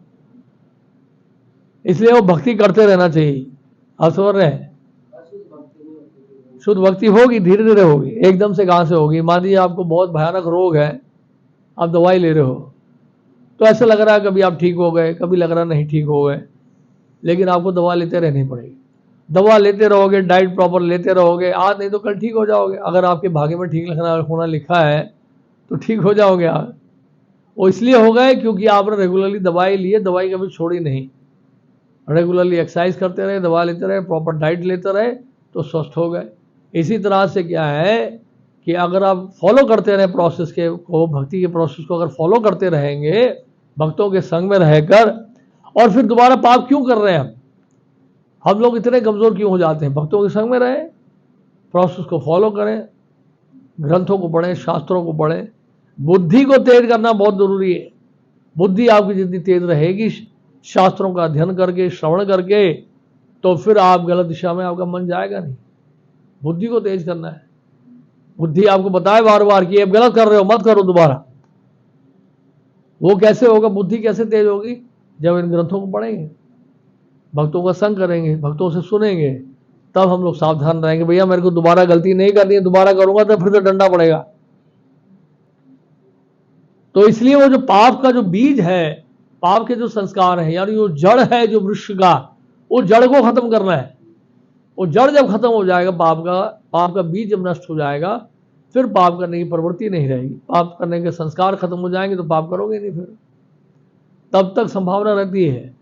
इसलिए वो भक्ति करते रहना चाहिए। आप समझ रहे हैं? शुद्ध भक्ति होगी, धीरे धीरे होगी, एकदम से कहां से होगी। मान लीजिए आपको बहुत भयानक रोग है, आप दवाई ले रहे हो, तो ऐसा लग रहा है कभी आप ठीक हो गए, कभी लग रहा नहीं ठीक हो गए, लेकिन आपको दवा लेते रहनी पड़ेगी। दवा लेते रहोगे, डाइट प्रॉपर लेते रहोगे, आज नहीं तो कल ठीक हो जाओगे। अगर आपके भाग्य में ठीक होना लिखा है तो ठीक हो जाओगे आप। वो इसलिए हो गए क्योंकि आपने रेगुलरली दवाई ली है, दवाई कभी छोड़ी नहीं, रेगुलरली एक्सरसाइज करते रहे, दवा लेते रहे, प्रॉपर डाइट लेते रहे, तो स्वस्थ हो गए। इसी तरह से क्या है कि अगर आप फॉलो करते रहे प्रोसेस को, भक्ति के प्रोसेस को अगर फॉलो करते रहेंगे, भक्तों के संग में रहकर, और फिर दोबारा पाप क्यों कर रहे हैं हम लोग इतने कमजोर क्यों हो जाते हैं? भक्तों के संग में रहें, प्रोसेस को फॉलो करें, ग्रंथों को पढ़ें, शास्त्रों को पढ़ें। बुद्धि को तेज करना बहुत जरूरी है। बुद्धि आपकी जितनी तेज रहेगी शास्त्रों का अध्ययन करके, श्रवण करके, तो फिर आप गलत दिशा में आपका मन जाएगा नहीं। बुद्धि को तेज करना है। बुद्धि आपको बताए बार बार कि अब गलत कर रहे हो, मत करो दोबारा। वो कैसे होगा? बुद्धि कैसे तेज होगी? जब इन ग्रंथों को पढ़ेंगे, भक्तों का संग करेंगे, भक्तों से सुनेंगे, तब हम लोग सावधान रहेंगे। भैया मेरे को दोबारा गलती नहीं करनी है, दोबारा करूंगा तो फिर तो डंडा पड़ेगा। तो इसलिए वो जो पाप का जो बीज है, पाप के जो संस्कार है, यानी वो जड़ है जो वृक्ष का, वो जड़ को खत्म करना है। वो जड़ जब खत्म हो जाएगा, पाप का बीज जब नष्ट हो जाएगा, फिर पाप करने की प्रवृत्ति नहीं रहेगी। पाप करने के संस्कार खत्म हो जाएंगे तो पाप करोगे नहीं। फिर तब तक संभावना रहती है।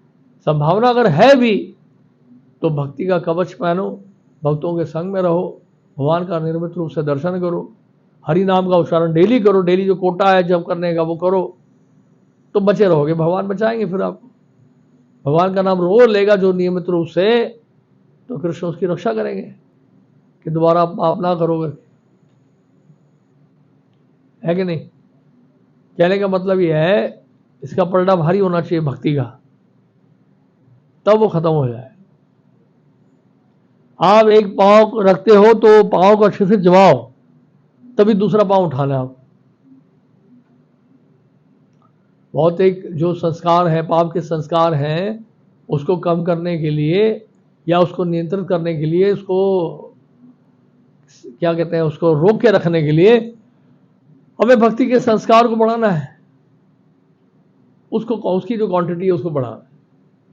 संभावना अगर है भी तो भक्ति का कवच पहनो, भक्तों के संग में रहो, भगवान का निर्मित रूप से दर्शन करो, हरि नाम का उच्चारण डेली करो, डेली जो कोटा है जब करने का वो करो, तो बचे रहोगे। भगवान बचाएंगे फिर आपको। भगवान का नाम रोज लेगा जो नियमित रूप से, तो कृष्ण उसकी रक्षा करेंगे कि दोबारा आप ना करोगे, है कि नहीं? कहने का मतलब यह है, इसका पलड़ा भारी होना चाहिए भक्ति का, तब वो खत्म हो जाए। आप एक पांव रखते हो तो पांव को अच्छे से जमाओ, तभी दूसरा पांव उठाना। आप बहुत एक जो संस्कार है, पाप के संस्कार हैं, उसको कम करने के लिए या उसको नियंत्रित करने के लिए, उसको क्या कहते हैं, उसको रोक के रखने के लिए हमें भक्ति के संस्कार को बढ़ाना है। उसकी जो क्वांटिटी है उसको बढ़ाना है,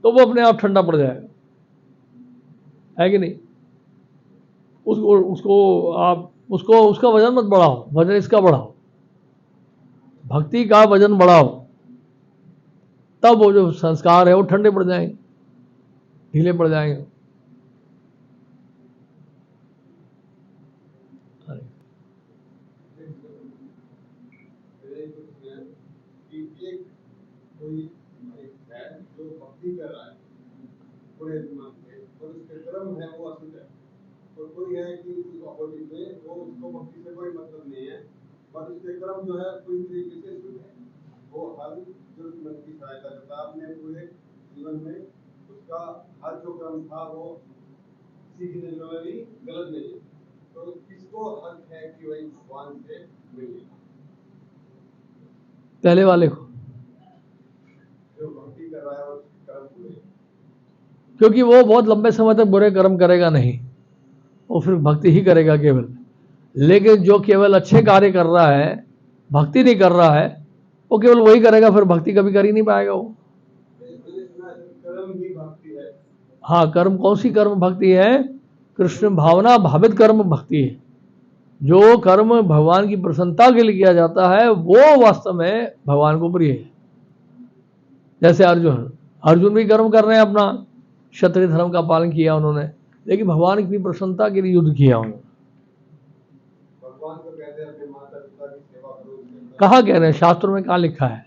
तो वो अपने आप ठंडा पड़ जाएगा, है कि नहीं? उसका वजन मत बढ़ाओ, वजन इसका बढ़ाओ, भक्ति का वजन बढ़ाओ, तब वो जो संस्कार है वो ठंडे पड़ जाएंगे, ढीले पड़ जाएंगे। कोई है जो भक्ति कर रहा है पूरे दिमाग से, और उसके कर्म है वो अशुद्ध है, और कोई है कि उस अपोजिट में वो, उसको भक्ति से कोई मतलब नहीं है, पर उसके कर्म जो है पूरी तरीके से शुद्ध है, वो हर जरूरतमंद की सहायता करता है। अपने पूरे जीवन में उसका हर जो कर्म था वो किसी की नजरों में भी गलत नहीं है, तो किसको हक है कि वही भगवान से मिले? पहले वाले को, जो भक्ति कर रहा है और कर्म पूरे, क्योंकि वो बहुत लंबे समय तक बुरे कर्म करेगा नहीं, वो फिर भक्ति ही करेगा केवल। लेकिन जो केवल अच्छे कार्य कर रहा है, भक्ति नहीं कर रहा है, वो केवल वही करेगा, फिर भक्ति कभी कर ही नहीं पाएगा वो। कर्म ही भक्ति है, हाँ, कर्म कौन सी कर्म भक्ति है? कृष्ण भावना भावित कर्म भक्ति है। जो कर्म भगवान की प्रसन्नता के लिए किया जाता है वो वास्तव में भगवान को प्रिय है। जैसे अर्जुन भी कर्म कर रहे हैं, अपना क्षत्रिय धर्म का पालन किया उन्होंने, लेकिन भगवान की प्रसन्नता के लिए युद्ध किया उन्होंने। भगवान को कहते हैं अपने माता पिता की सेवा करो। कहाँ कह रहे हैं? शास्त्रों में कहाँ लिखा है?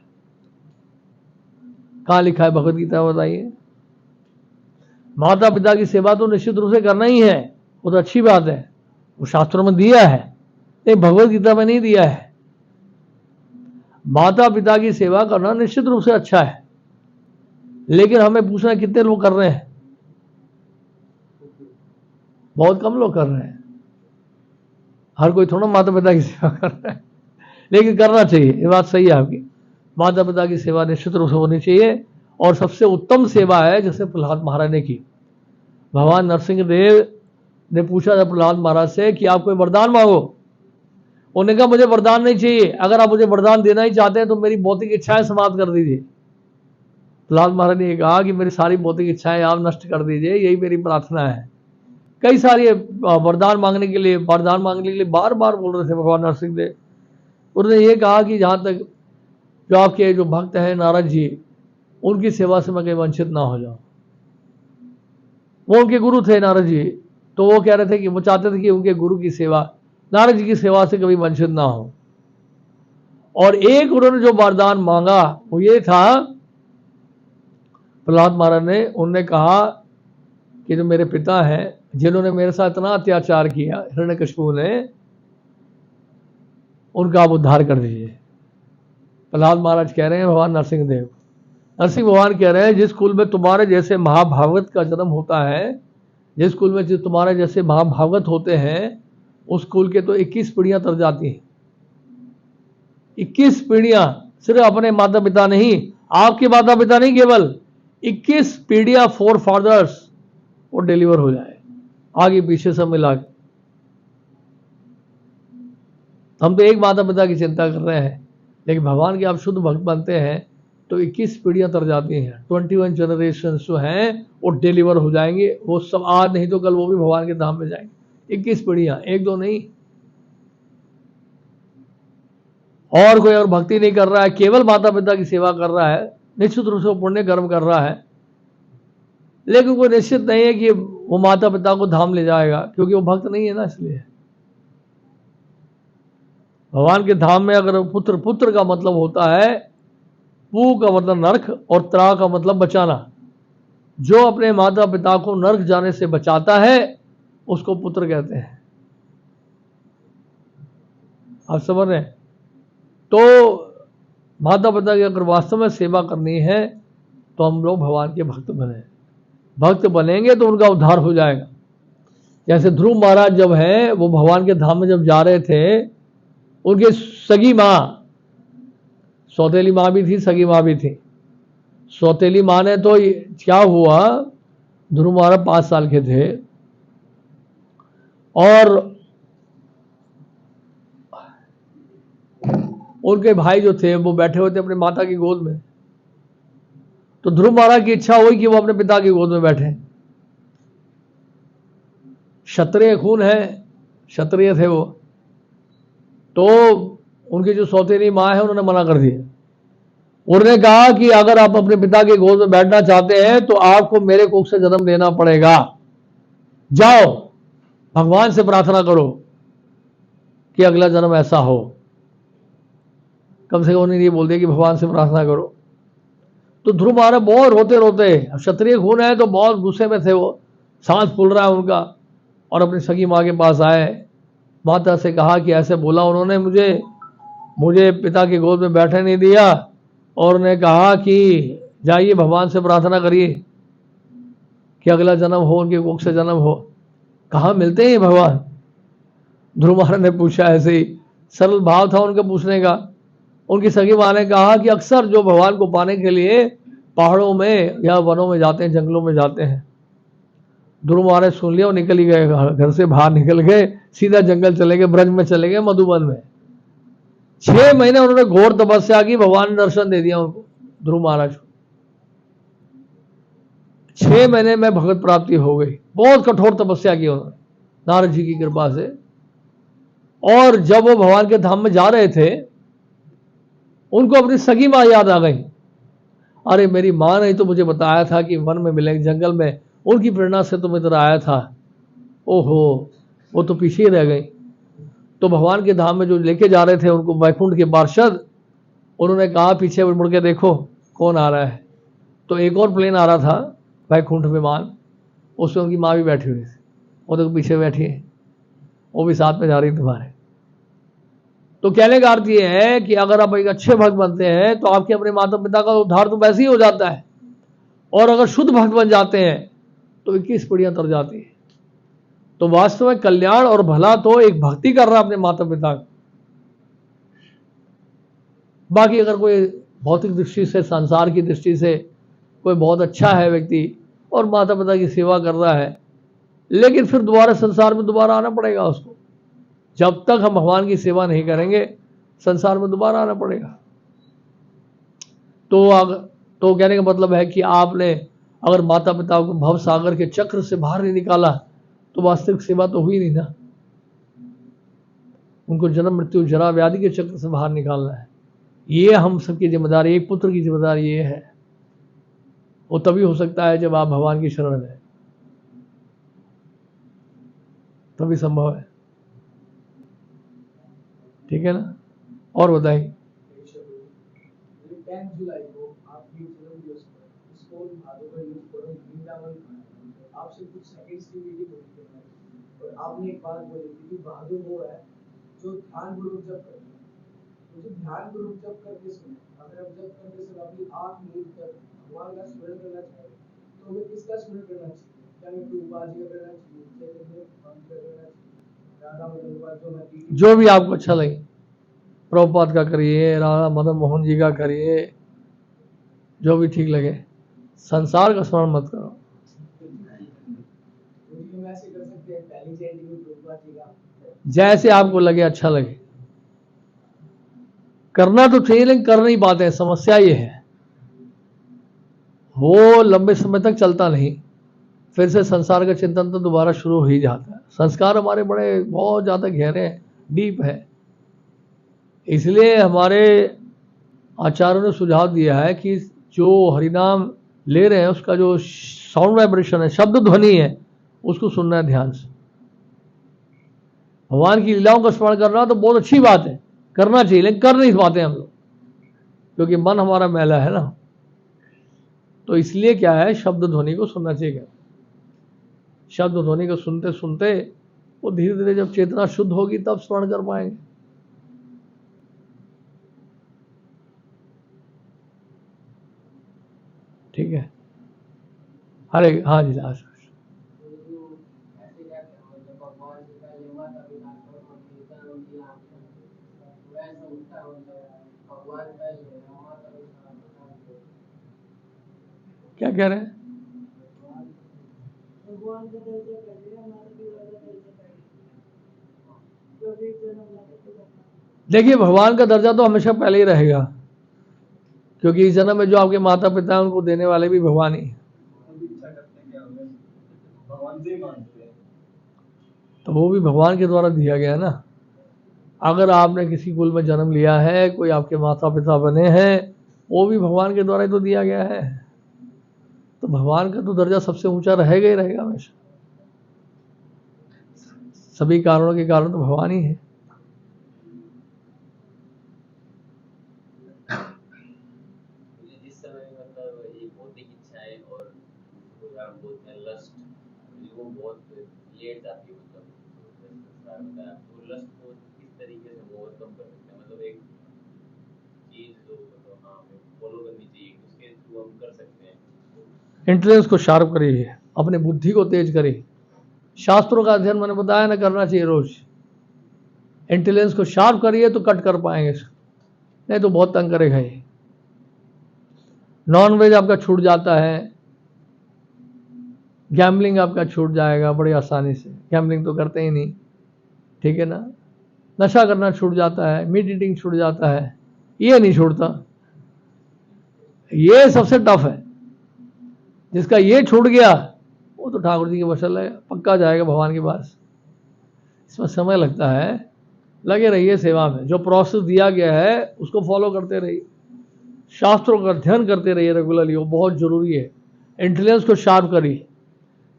कहाँ लिखा है भगवत गीता बताइए? माता पिता की सेवा तो निश्चित रूप से करना ही है, वो तो अच्छी बात है, वो शास्त्रों में दिया है, लेकिन भगवत गीता में नहीं दिया है। माता पिता की सेवा करना निश्चित रूप से अच्छा है, लेकिन हमें पूछना कितने लोग कर रहे हैं? बहुत कम लोग कर रहे हैं। हर कोई थोड़ा माता पिता की सेवा कर रहा है, लेकिन करना चाहिए, ये बात सही है आपकी। माता पिता की सेवा निश्चित रूप से होनी चाहिए, और सबसे उत्तम सेवा है जैसे प्रहलाद महाराज ने की। भगवान नरसिंह देव ने पूछा था प्रहलाद महाराज से कि आप कोई वरदान मांगो। उन्होंने कहा मुझे वरदान नहीं चाहिए, अगर आप मुझे वरदान देना ही चाहते हैं तो मेरी भौतिक इच्छाएं समाप्त कर दीजिए। प्रहलाद महाराज ने कहा कि मेरी सारी भौतिक इच्छाएं आप नष्ट कर दीजिए, यही मेरी प्रार्थना है। कई सारी वरदान मांगने के लिए बार बार बोल रहे थे भगवान नरसिंह देव। उन्होंने ये कहा कि जहाँ तक जो आपके जो भक्त हैं नारद जी, उनकी सेवा से मैं कहीं वंचित ना हो जाऊं। वो उनके गुरु थे नारद जी, तो वो कह रहे थे कि वो चाहते थे कि उनके गुरु की सेवा, नारद जी की सेवा से कभी वंचित ना हो। और एक उन्होंने जो वरदान मांगा वो ये था, प्रहलाद महाराज ने, उन्होंने कहा कि जो मेरे पिता हैं जिन्होंने मेरे साथ इतना अत्याचार किया, हिरण्यकशिपु ने, उनका आप उद्धार कर दीजिए। प्रहलाद महाराज कह रहे हैं भगवान नरसिंह देव, नरसिंह भगवान कह रहे हैं जिस कुल में तुम्हारे जैसे महाभागवत का जन्म होता है, जिस कुल में जो तुम्हारे जैसे महाभागवत होते हैं, उस कुल के तो 21 पीढ़ियां तर जाती हैं। 21 पीढ़ियां, सिर्फ अपने माता पिता नहीं, आपके माता पिता नहीं, केवल 21 पीढ़ियां, 4 फादर्स, वो डिलीवर हो जाए आगे पीछे सब मिला के। हम तो एक माता पिता की चिंता कर रहे हैं, लेकिन भगवान के आप शुद्ध भक्त बनते हैं तो 21 पीढ़ियां तर जाती हैं। 21 जनरेशन जो हैं वो डिलीवर हो जाएंगे, वो सब आज नहीं तो कल वो भी भगवान के धाम में जाएंगे। 21 पीढ़ियां, एक दो नहीं। और कोई और भक्ति नहीं कर रहा है, केवल माता पिता की सेवा कर रहा है, निश्चित रूप से वो पुण्य कर्म कर रहा है, लेकिन कोई निश्चित नहीं है कि वो माता पिता को धाम ले जाएगा, क्योंकि वो भक्त नहीं है ना। इसलिए भगवान के धाम में अगर पुत्र का मतलब होता है, पू का मतलब नरक और त्रा का मतलब बचाना। जो अपने माता पिता को नरक जाने से बचाता है उसको पुत्र कहते हैं। आप समझ रहे हैं? तो माता पिता की अगर वास्तव में सेवा करनी है तो हम लोग भगवान के भक्त बने। भक्त बनेंगे तो उनका उद्धार हो जाएगा। जैसे ध्रुव महाराज जब हैं, वो भगवान के धाम में जब जा रहे थे, उनके सगी माँ, सौतेली माँ भी थी, सगी माँ भी थी। सौतेली माँ ने तो क्या हुआ, ध्रुव महाराज 5 साल के थे और उनके भाई जो थे वो बैठे हुए थे अपने माता की गोद में। तो ध्रुव महाराज की इच्छा हुई कि वो अपने पिता की गोद में बैठे। क्षत्रिय खून है, क्षत्रिय थे वो, तो उनकी जो सौतेली माँ है उन्होंने मना कर दिया। उन्होंने कहा कि अगर आप अपने पिता की गोद में बैठना चाहते हैं तो आपको मेरे कोख से जन्म लेना पड़ेगा। जाओ भगवान से प्रार्थना करो कि अगला जन्म ऐसा हो। कम से कम उन्हें ये बोल दिया कि भगवान से प्रार्थना करो। तो ध्रुव महाराज बहुत रोते रोते, क्षत्रिय खून है तो बहुत गुस्से में थे वो, सांस फूल रहा है उनका, और अपनी सगी माँ के पास आए। माता से कहा कि ऐसे बोला उन्होंने, मुझे पिता की गोद में बैठने नहीं दिया, और उन्हें कहा कि जाइए भगवान से प्रार्थना करिए कि अगला जन्म हो, उनके कोख से जन्म हो। कहाँ मिलते हैं भगवान? ध्रुव महाराज ने पूछा, ऐसे ही सरल भाव था उनका पूछने का। उनकी सगी माँ ने कहा कि अक्सर जो भगवान को पाने के लिए पहाड़ों में या वनों में जाते हैं, जंगलों में जाते हैं। ध्रुव महाराज सुन लिया और निकल ही गए, घर से बाहर निकल गए, सीधा जंगल चले गए, ब्रज में चले गए, मधुबन में। 6 महीने उन्होंने घोर तपस्या की, भगवान ने दर्शन दे दिया उनको, ध्रुव महाराज को। 6 महीने में भगवत प्राप्ति हो गई। बहुत कठोर तपस्या की उन्होंने नारद जी की कृपा से। और जब वो भगवान के धाम में जा रहे थे, उनको अपनी सगी माँ याद आ गई। अरे मेरी माँ ने तो मुझे बताया था कि वन में मिलेंगे, जंगल में, उनकी प्रेरणा से तो मैं इधर आया था। ओहो, वो तो पीछे ही रह गई। तो भगवान के धाम में जो लेके जा रहे थे उनको, वैकुंठ के पार्षद, उन्होंने कहा पीछे मुड़ के देखो कौन आ रहा है। तो एक और प्लेन आ रहा था, वैकुंठ विमान, उसमें उनकी माँ भी बैठी हुई थी। वो तो पीछे बैठी है, वो भी साथ में जा रही थी तुम्हारे। तो कहने का अर्थ ये है कि अगर आप एक अच्छे भक्त बनते हैं तो आपके अपने माता पिता का उद्धार तो वैसे ही हो जाता है, और अगर शुद्ध भक्त बन जाते हैं तो 21 पीढ़ियां तर जाती है। तो वास्तव में कल्याण और भला तो एक भक्ति कर रहा है अपने माता पिता का। बाकी अगर कोई भौतिक दृष्टि से, संसार की दृष्टि से कोई बहुत अच्छा है व्यक्ति और माता पिता की सेवा कर रहा है, लेकिन फिर दोबारा संसार में दोबारा आना पड़ेगा उसको। जब तक हम भगवान की सेवा नहीं करेंगे, संसार में दोबारा आना पड़ेगा। तो कहने का मतलब है कि आपने अगर माता पिता को भव सागर के चक्र से बाहर नहीं निकाला तो वास्तविक सेवा तो हुई नहीं ना। उनको जन्म मृत्यु जरा व्याधि के चक्र से बाहर निकालना है। ये हम सबकी जिम्मेदारी, एक पुत्र की जिम्मेदारी ये है। वो तभी हो सकता है जब आप भगवान की शरण में, तभी संभव है। ठीक है ना? और बताइए। 10 जुलाई को आपकी जन्मदिवस पर इसको भादों का यूज करो, वृंदावन आपसे कुछ सेकंड्स की मीटिंग होती है, और आपने एक बात बोली थी कि बहादुर वो है जो ध्यान पूर्वक जप करते हैं। तो जो ध्यान पूर्वक जप करते समय, अगर आप जप करते समय अपनी आंख मूंद कर भगवान का स्मरण करना चाहे तो हमें किसका स्मरण करना चाहिए? क्या हमें प्रभुपाद जी का करना चाहिए, चैतन्य भगवान का करना चाहिए, राधा मदन जो भी आपको अच्छा लगे, प्रभुपाद का करिए, राधा मदन मोहन जी का करिए, जो भी ठीक लगे। संसार का स्मरण मत करो। जैसे आपको लगे, अच्छा लगे, करना तो चाहिए, लेकिन कर नहीं पाते हैं। समस्या ये है, वो लंबे समय तक चलता नहीं, फिर से संसार का चिंतन तो दोबारा शुरू हो ही जाता है। संस्कार हमारे बड़े बहुत ज्यादा गहरे हैं, डीप है। इसलिए हमारे आचार्यों ने सुझाव दिया है कि जो हरिनाम ले रहे हैं उसका जो साउंड वाइब्रेशन है, शब्द ध्वनि है, उसको सुनना है ध्यान से। भगवान की लीलाओं का स्मरण करना तो बहुत अच्छी बात है, करना चाहिए, लेकिन कर नहीं पाते हम लोग, क्योंकि मन हमारा मैला है ना। तो इसलिए क्या है, शब्द ध्वनि को सुनना चाहिए। शब्द ध्वनि को सुनते सुनते वो धीरे धीरे जब चेतना शुद्ध होगी तब स्मरण कर पाएंगे। ठीक है? हरे, हाँ जी, लास्ट। क्या कह रहे हैं? देखिए, भगवान का दर्जा तो हमेशा पहले ही रहेगा, क्योंकि इस जन्म में जो आपके माता पिता हैं उनको देने वाले भी भगवान ही, तो वो भी भगवान के द्वारा दिया गया ना। अगर आपने किसी कुल में जन्म लिया है, कोई आपके माता पिता बने हैं, वो भी भगवान के द्वारा ही तो दिया गया है। तो भगवान का तो दर्जा सबसे ऊंचा रहेगा ही रहेगा हमेशा। सभी कारणों के कारण तो भगवान ही है। जिस समय मतलब ये भौतिक इच्छाएं और हम बोलते हैं लस्ट, वो बहुत लेट जाती है, मतलब तो लस्ट को किस तरीके से ओवरकम कर सकते हैं? मतलब एक चीज जो मतलब हाँ हमें फॉलो करनी चाहिए, उसके थ्रू हम कर सकते हैं। इंटेलिजेंस को शार्प करिए, अपने बुद्धि को तेज करिए। शास्त्रों का अध्ययन मैंने बताया ना, करना चाहिए रोज। इंटेलिजेंस को शार्प करिए तो कट कर पाएंगे, नहीं तो बहुत तंग करेगा ये। नॉन वेज आपका छूट जाता है, गैम्बलिंग आपका छूट जाएगा बड़ी आसानी से, गैम्बलिंग तो करते ही नहीं, ठीक है ना। नशा करना छूट जाता है, मीट ईटिंग छूट जाता है, ये नहीं छूटता, ये सबसे टफ है। जिसका ये छूट गया वो तो ठाकुर जी के मसल है, पक्का जाएगा भगवान के पास। इसमें समय लगता है, लगे रहिए सेवा में। जो प्रोसेस दिया गया है उसको फॉलो करते रहिए, शास्त्रों का अध्ययन करते रहिए रेगुलरली, वो बहुत जरूरी है। इंटेलिजेंस को शार्प करिए,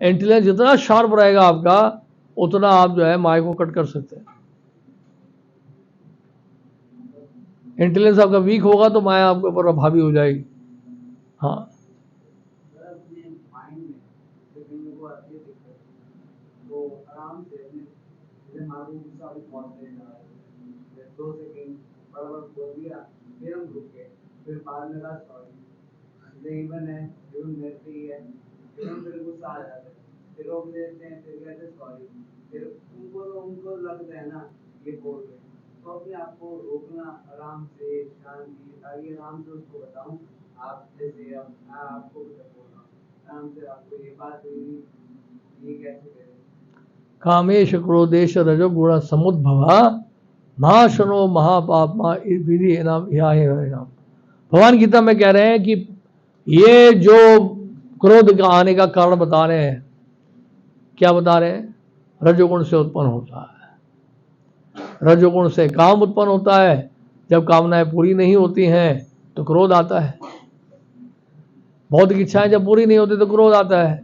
इंटेलिजेंस जितना शार्प रहेगा आपका उतना आप जो है माया को कट कर सकते हैं। इंटेलिजेंस आपका वीक होगा तो माया आपके ऊपर हावी हो जाएगी। हाँ, अपने माइंड में जब इन लोगों को आती है दिक्कत, तो आराम से अपने जैसे मान लो गुस्सा अभी बहुत तेज आ रहा है, 2 सेकंड बड़ा बोल दिया, फिर हम रुक गए, फिर बाद में कहा सॉरी, इवन है इवन मेरे से ही है, फिर हम फिर गुस्सा आ जाता है, फिर रोक देते हैं, फिर कहते सॉरी, फिर उनको लगता है ना ये बोल रहे हैं, तो अपने आप को रोकना आराम से शांति, ताकि आराम से उसको बताऊं आप जैसे अब मैं आपको बोल रहा हूँ आराम से, आपको ये बात हुई, ये कैसे करें। कामेश क्रोधेश रजोगुण समुद्भवा महाशनो महापापमा विधि नाम नाम। भगवान गीता में कह रहे हैं कि ये जो क्रोध का आने का कारण बता रहे हैं, क्या बता रहे हैं? रजोगुण से उत्पन्न होता है। रजोगुण से काम उत्पन्न होता है, जब कामनाएं पूरी नहीं होती हैं तो क्रोध आता है। भौतिक इच्छाएं जब पूरी नहीं होती तो क्रोध आता है।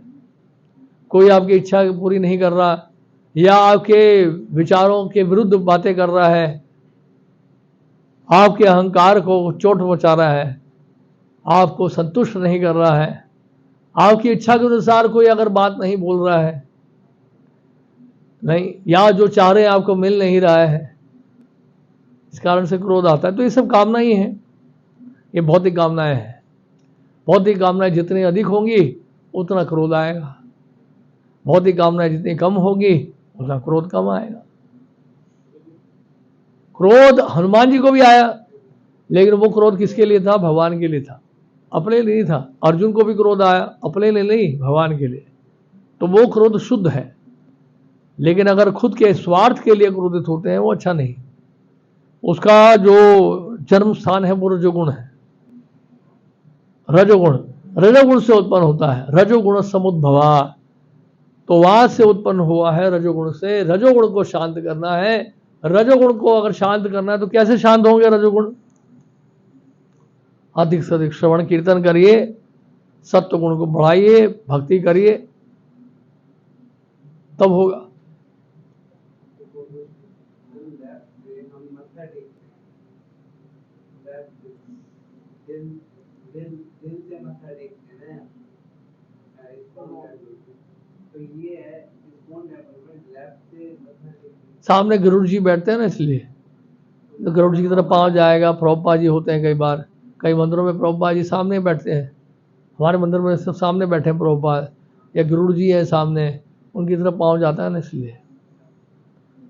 कोई आपकी इच्छा पूरी नहीं कर रहा या आपके विचारों के विरुद्ध बातें कर रहा है, आपके अहंकार को चोट पहुंचा रहा है, आपको संतुष्ट नहीं कर रहा है, आपकी इच्छा के अनुसार कोई अगर बात नहीं बोल रहा है, नहीं, या जो चाह रहे हैं आपको मिल नहीं रहा है, इस कारण से क्रोध आता है। तो ये सब कामना ही है, ये भौतिक कामनाएं हैं। भौतिक कामनाएं जितनी अधिक होंगी उतना क्रोध आएगा, भौतिक कामनाएं जितनी कम होगी उतना क्रोध कम आएगा। क्रोध हनुमान जी को भी आया, लेकिन वो क्रोध किसके लिए था? भगवान के लिए था, अपने लिए नहीं था। अर्जुन को भी क्रोध आया, अपने लिए नहीं, भगवान के लिए। तो वो क्रोध शुद्ध है। लेकिन अगर खुद के स्वार्थ के लिए क्रोधित होते हैं वो अच्छा नहीं। उसका जो जन्म स्थान है वो रजोगुण है। रजोगुण, रजोगुण से उत्पन्न होता है। रजोगुण समुद्भवा, तो वहां से उत्पन्न हुआ है रजोगुण से। रजोगुण को शांत करना है। रजोगुण को अगर शांत करना है तो कैसे शांत होंगे रजोगुण? अधिक से अधिक श्रवण कीर्तन करिए, सत्व गुण को बढ़ाइए, भक्ति करिए, तब होगा। दिल से मत्था टेकते हैं तो ये है लेफ्ट से मत्था टेकते। सामने गरुड़ जी बैठते हैं ना, इसलिए तो गरुड़ जी की तरफ पांव जाएगा। प्रभुपाद जी होते हैं कई बार, कई मंदिरों में प्रभुपाद जी सामने बैठते हैं। हमारे मंदिर में सब सामने बैठे हैं प्रभुपाद, या गरुड़ जी है सामने, उनकी तरफ पांव जाता है ना, इसलिए।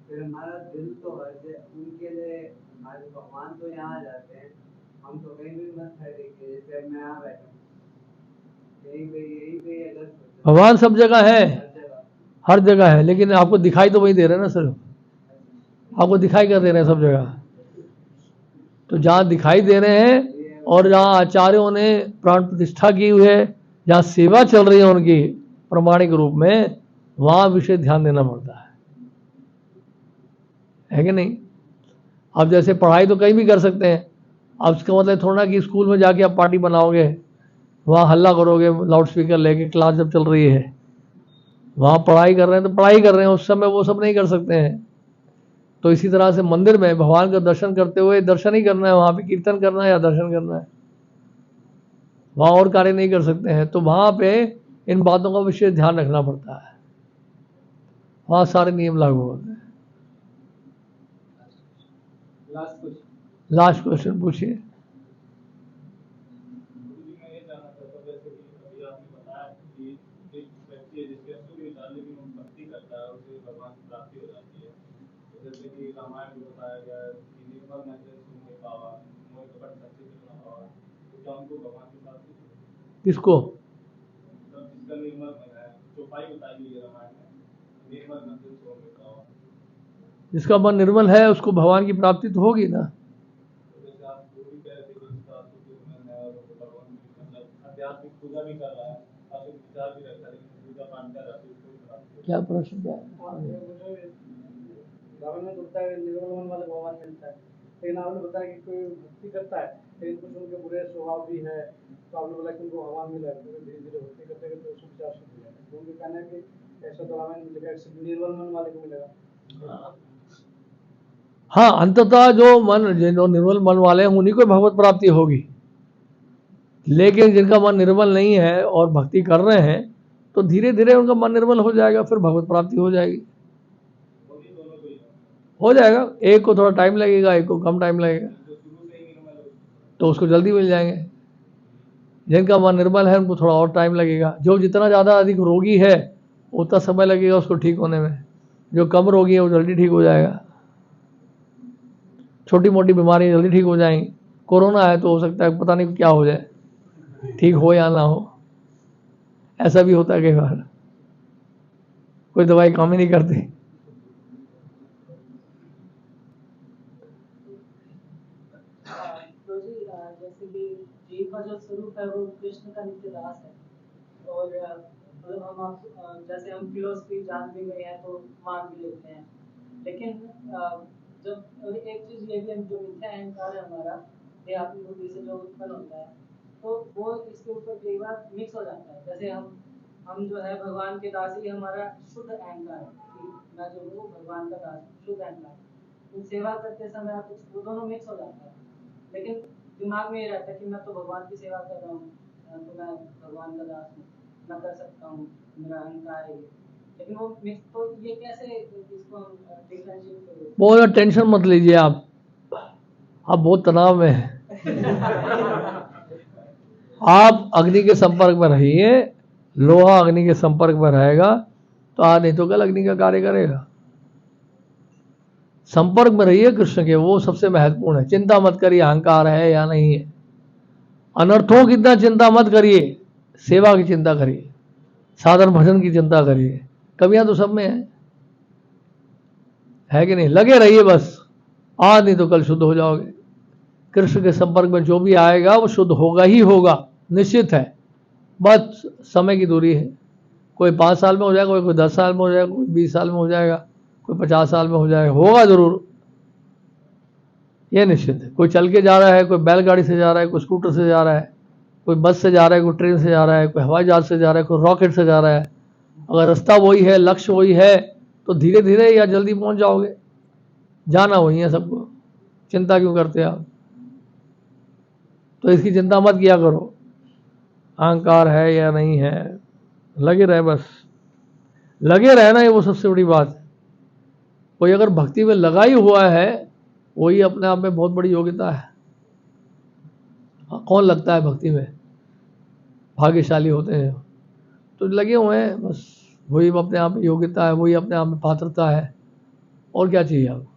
फिर हमारा दिल तो उनके लिए, हमारे भगवान तो यहाँ जाते हैं, हम तो कहीं भी मत्था टेकते, जैसे मैं यहाँ बैठा यहीं पे अगर भगवान सब जगह है, हर जगह है, लेकिन आपको दिखाई तो वही दे रहे हैं ना सिर्फ, आपको दिखाई कर दे रहे हैं सब जगह। तो जहाँ दिखाई दे रहे हैं और जहाँ आचार्यों ने प्राण प्रतिष्ठा की हुई है, जहाँ सेवा चल रही है उनकी प्रमाणिक रूप में, वहाँ विशेष ध्यान देना पड़ता है कि नहीं? आप जैसे पढ़ाई तो कहीं भी कर सकते हैं, अब इसका मतलब थोड़ा ना कि स्कूल में जाके आप पार्टी बनाओगे, वहाँ हल्ला करोगे लाउड स्पीकर लेके, क्लास जब चल रही है। वहाँ पढ़ाई कर रहे हैं तो पढ़ाई कर रहे हैं, उस समय वो सब नहीं कर सकते हैं। तो इसी तरह से मंदिर में भगवान का दर्शन करते हुए दर्शन ही करना है, वहाँ पे कीर्तन करना है या दर्शन करना है, वहाँ और कार्य नहीं कर सकते हैं। तो वहाँ पे इन बातों का विशेष ध्यान रखना पड़ता है, वहाँ सारे नियम लागू होते हैं। लास्ट क्वेश्चन पूछिए। मैं ये जानना चाहता हूँ, जैसे कि अभी आपने बताया कि एक व्यक्ति है जिसके असुर विचार लेकिन वो भक्ति करता है, उसे भगवान की प्राप्ति हो जाती है। तो जैसे कि रामायण में बताया गया है कि निर्मल मन से सुनने पावा, मोह कपट सत्य करना पावा, तो क्या उनको भगवान की प्राप्ति होती है? किसको? मतलब जिसका निर्मल मन है, चौपाई बताई गई है रामायण में, निर्मल मन से सुनने पावा। जिसका मन निर्मल है उसको भगवान की प्राप्ति तो होगी ना। जैसे आप वो भी कह रहे थे कि इसका असुर निर्मल है और वो भगवान की मतलब आध्यात्मिक पूजा भी कर रहा है, अशुद्ध विचार भी रखता है, लेकिन पूजा पाठ का राशि उसको खराब किया। क्या प्रश्न क्या है? रावण में होता है निर्मल मन वाला भगवान मिलता है, लेकिन आपने बताया कि कोई भक्ति करता है लेकिन कुछ उनके बुरे स्वभाव भी है, तो आपने बोला कि उनको भगवान मिला है, तो धीरे धीरे भक्ति करते करते उसको विचार शुद्ध हो जाएगा। तो उनका कहना है कि ऐसा तो रामायण में लिखा है सिर्फ निर्मल मन वाले को मिलेगा। हाँ, अंततः जो निर्मल मन वाले हैं उन्हीं को भगवत प्राप्ति होगी, लेकिन जिनका मन निर्मल नहीं है और भक्ति कर रहे हैं तो धीरे धीरे उनका मन निर्मल हो जाएगा, फिर भगवत प्राप्ति हो जाएगी। उन्हीं दोनों को ही हो जाएगा, एक को थोड़ा टाइम लगेगा, एक को कम टाइम लगेगा, जो शुरू से ही निर्मल हो। तो उसको जल्दी मिल जाएंगे। जिनका मन निर्मल है उनको थोड़ा और टाइम लगेगा। जो जितना ज़्यादा अधिक रोगी है उतना समय लगेगा उसको ठीक होने में, जो कम रोगी है वो जल्दी ठीक हो जाएगा। छोटी मोटी बीमारियाँ जल्दी ठीक हो जाएंगी। कोरोना है तो हो सकता है पता नहीं क्या हो जाए, ठीक हो या ना हो, ऐसा भी होता है कई बार, कोई दवाई काम ही नहीं करती। तो जी जैसे कि जीव का जो स्वरूप है वो कृष्ण का नित्य दास है, और मतलब जैसे हम फिलोसफी जान भी गए हैं तो मान भी लेते हैं, लेकिन जब एक चीज ये भी जो मिथ्या अहंकार है हमारा देहात्मिक बुद्धि से जो उत्पन्न होता है, तो वो इसके ऊपर कई बार मिक्स हो जाता है। जैसे हम जो है भगवान के दास ही हमारा शुद्ध अहंकार है कि मैं जो हूँ भगवान का दास, शुद्ध अहंकार, तो सेवा करते समय कुछ वो दोनों मिक्स हो जाता है, लेकिन दिमाग में ये रहता है कि मैं तो भगवान की सेवा कर रहा हूँ, तो मैं भगवान का दास हूँ, मैं कर सकता हूँ, मेरा अहंकार है, लेकिन वो मिक्स, तो ये कैसे इसको हम डिफरेंशिएट करें? बहुत टेंशन मत लीजिए आप बहुत तनाव में हैं। आप अग्नि के संपर्क में रहिए, लोहा अग्नि के संपर्क में रहेगा तो आज नहीं तो कल अग्नि का कार्य करेगा। संपर्क में रहिए कृष्ण के, वो सबसे महत्वपूर्ण है। चिंता मत करिए अहंकार है या नहीं है, अनर्थों की इतना चिंता मत करिए, सेवा की चिंता करिए, साधन भजन की चिंता करिए। कमियां तो सब में है कि नहीं? लगे रहिए बस, आज नहीं तो कल शुद्ध हो जाओगे। कृष्ण के संपर्क में जो भी आएगा वो शुद्ध होगा ही होगा, निश्चित है, बस समय की दूरी है। कोई 5 साल में हो जाएगा, कोई 10 साल में हो जाएगा, कोई 20 साल में हो जाएगा, कोई 50 साल में हो जाएगा, होगा जरूर, ये निश्चित है। कोई चल के जा रहा है, कोई बैलगाड़ी से जा रहा है, कोई स्कूटर से जा रहा है, कोई बस से जा रहा है, कोई ट्रेन से जा रहा है, कोई हवाई जहाज से जा रहा है, कोई रॉकेट से जा रहा है। अगर रास्ता वही है, लक्ष्य वही है, तो धीरे धीरे या जल्दी पहुंच जाओगे। जाना वही है सबको, चिंता क्यों करते आप? तो इसकी चिंता मत किया करो, अहंकार है या नहीं है, लगे रहे बस, लगे रहना ही वो सबसे बड़ी बात है। कोई अगर भक्ति में लगा ही हुआ है वही अपने आप में बहुत बड़ी योग्यता है। कौन लगता है भक्ति में? भाग्यशाली होते हैं। तो लगे हुए हैं बस, वही अपने आप में योग्यता है, वही अपने आप में पात्रता है, और क्या चाहिए आपको?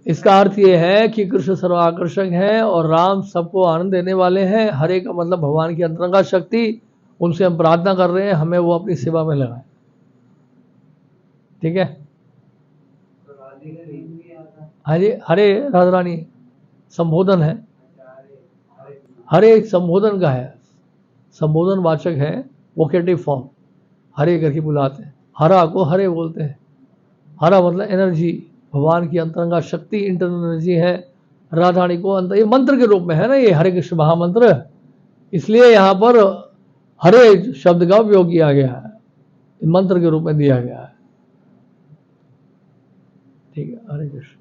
इसका अर्थ ये है कि कृष्ण सर्वाकर्षक है और राम सबको आनंद देने वाले हैं। हरे का मतलब भगवान की अंतरंगात शक्ति, उनसे हम प्रार्थना कर रहे हैं हमें वो अपनी सेवा में लगाए। ठीक है? हाँ जी, हरे राधा रानी संबोधन है, हरे संबोधन का है, संबोधन वाचक है, वोकेटिव फॉर्म, हरे करके बुलाते हैं। हरा को हरे बोलते हैं। हरा मतलब एनर्जी, भगवान की अंतरंगा शक्ति, इंटरनल एनर्जी है। राधारानी को अंतर, ये मंत्र के रूप में है ना, ये हरे कृष्ण महामंत्र, इसलिए यहाँ पर हरे शब्द का उपयोग किया गया है, मंत्र के रूप में दिया गया है। ठीक है, हरे कृष्ण।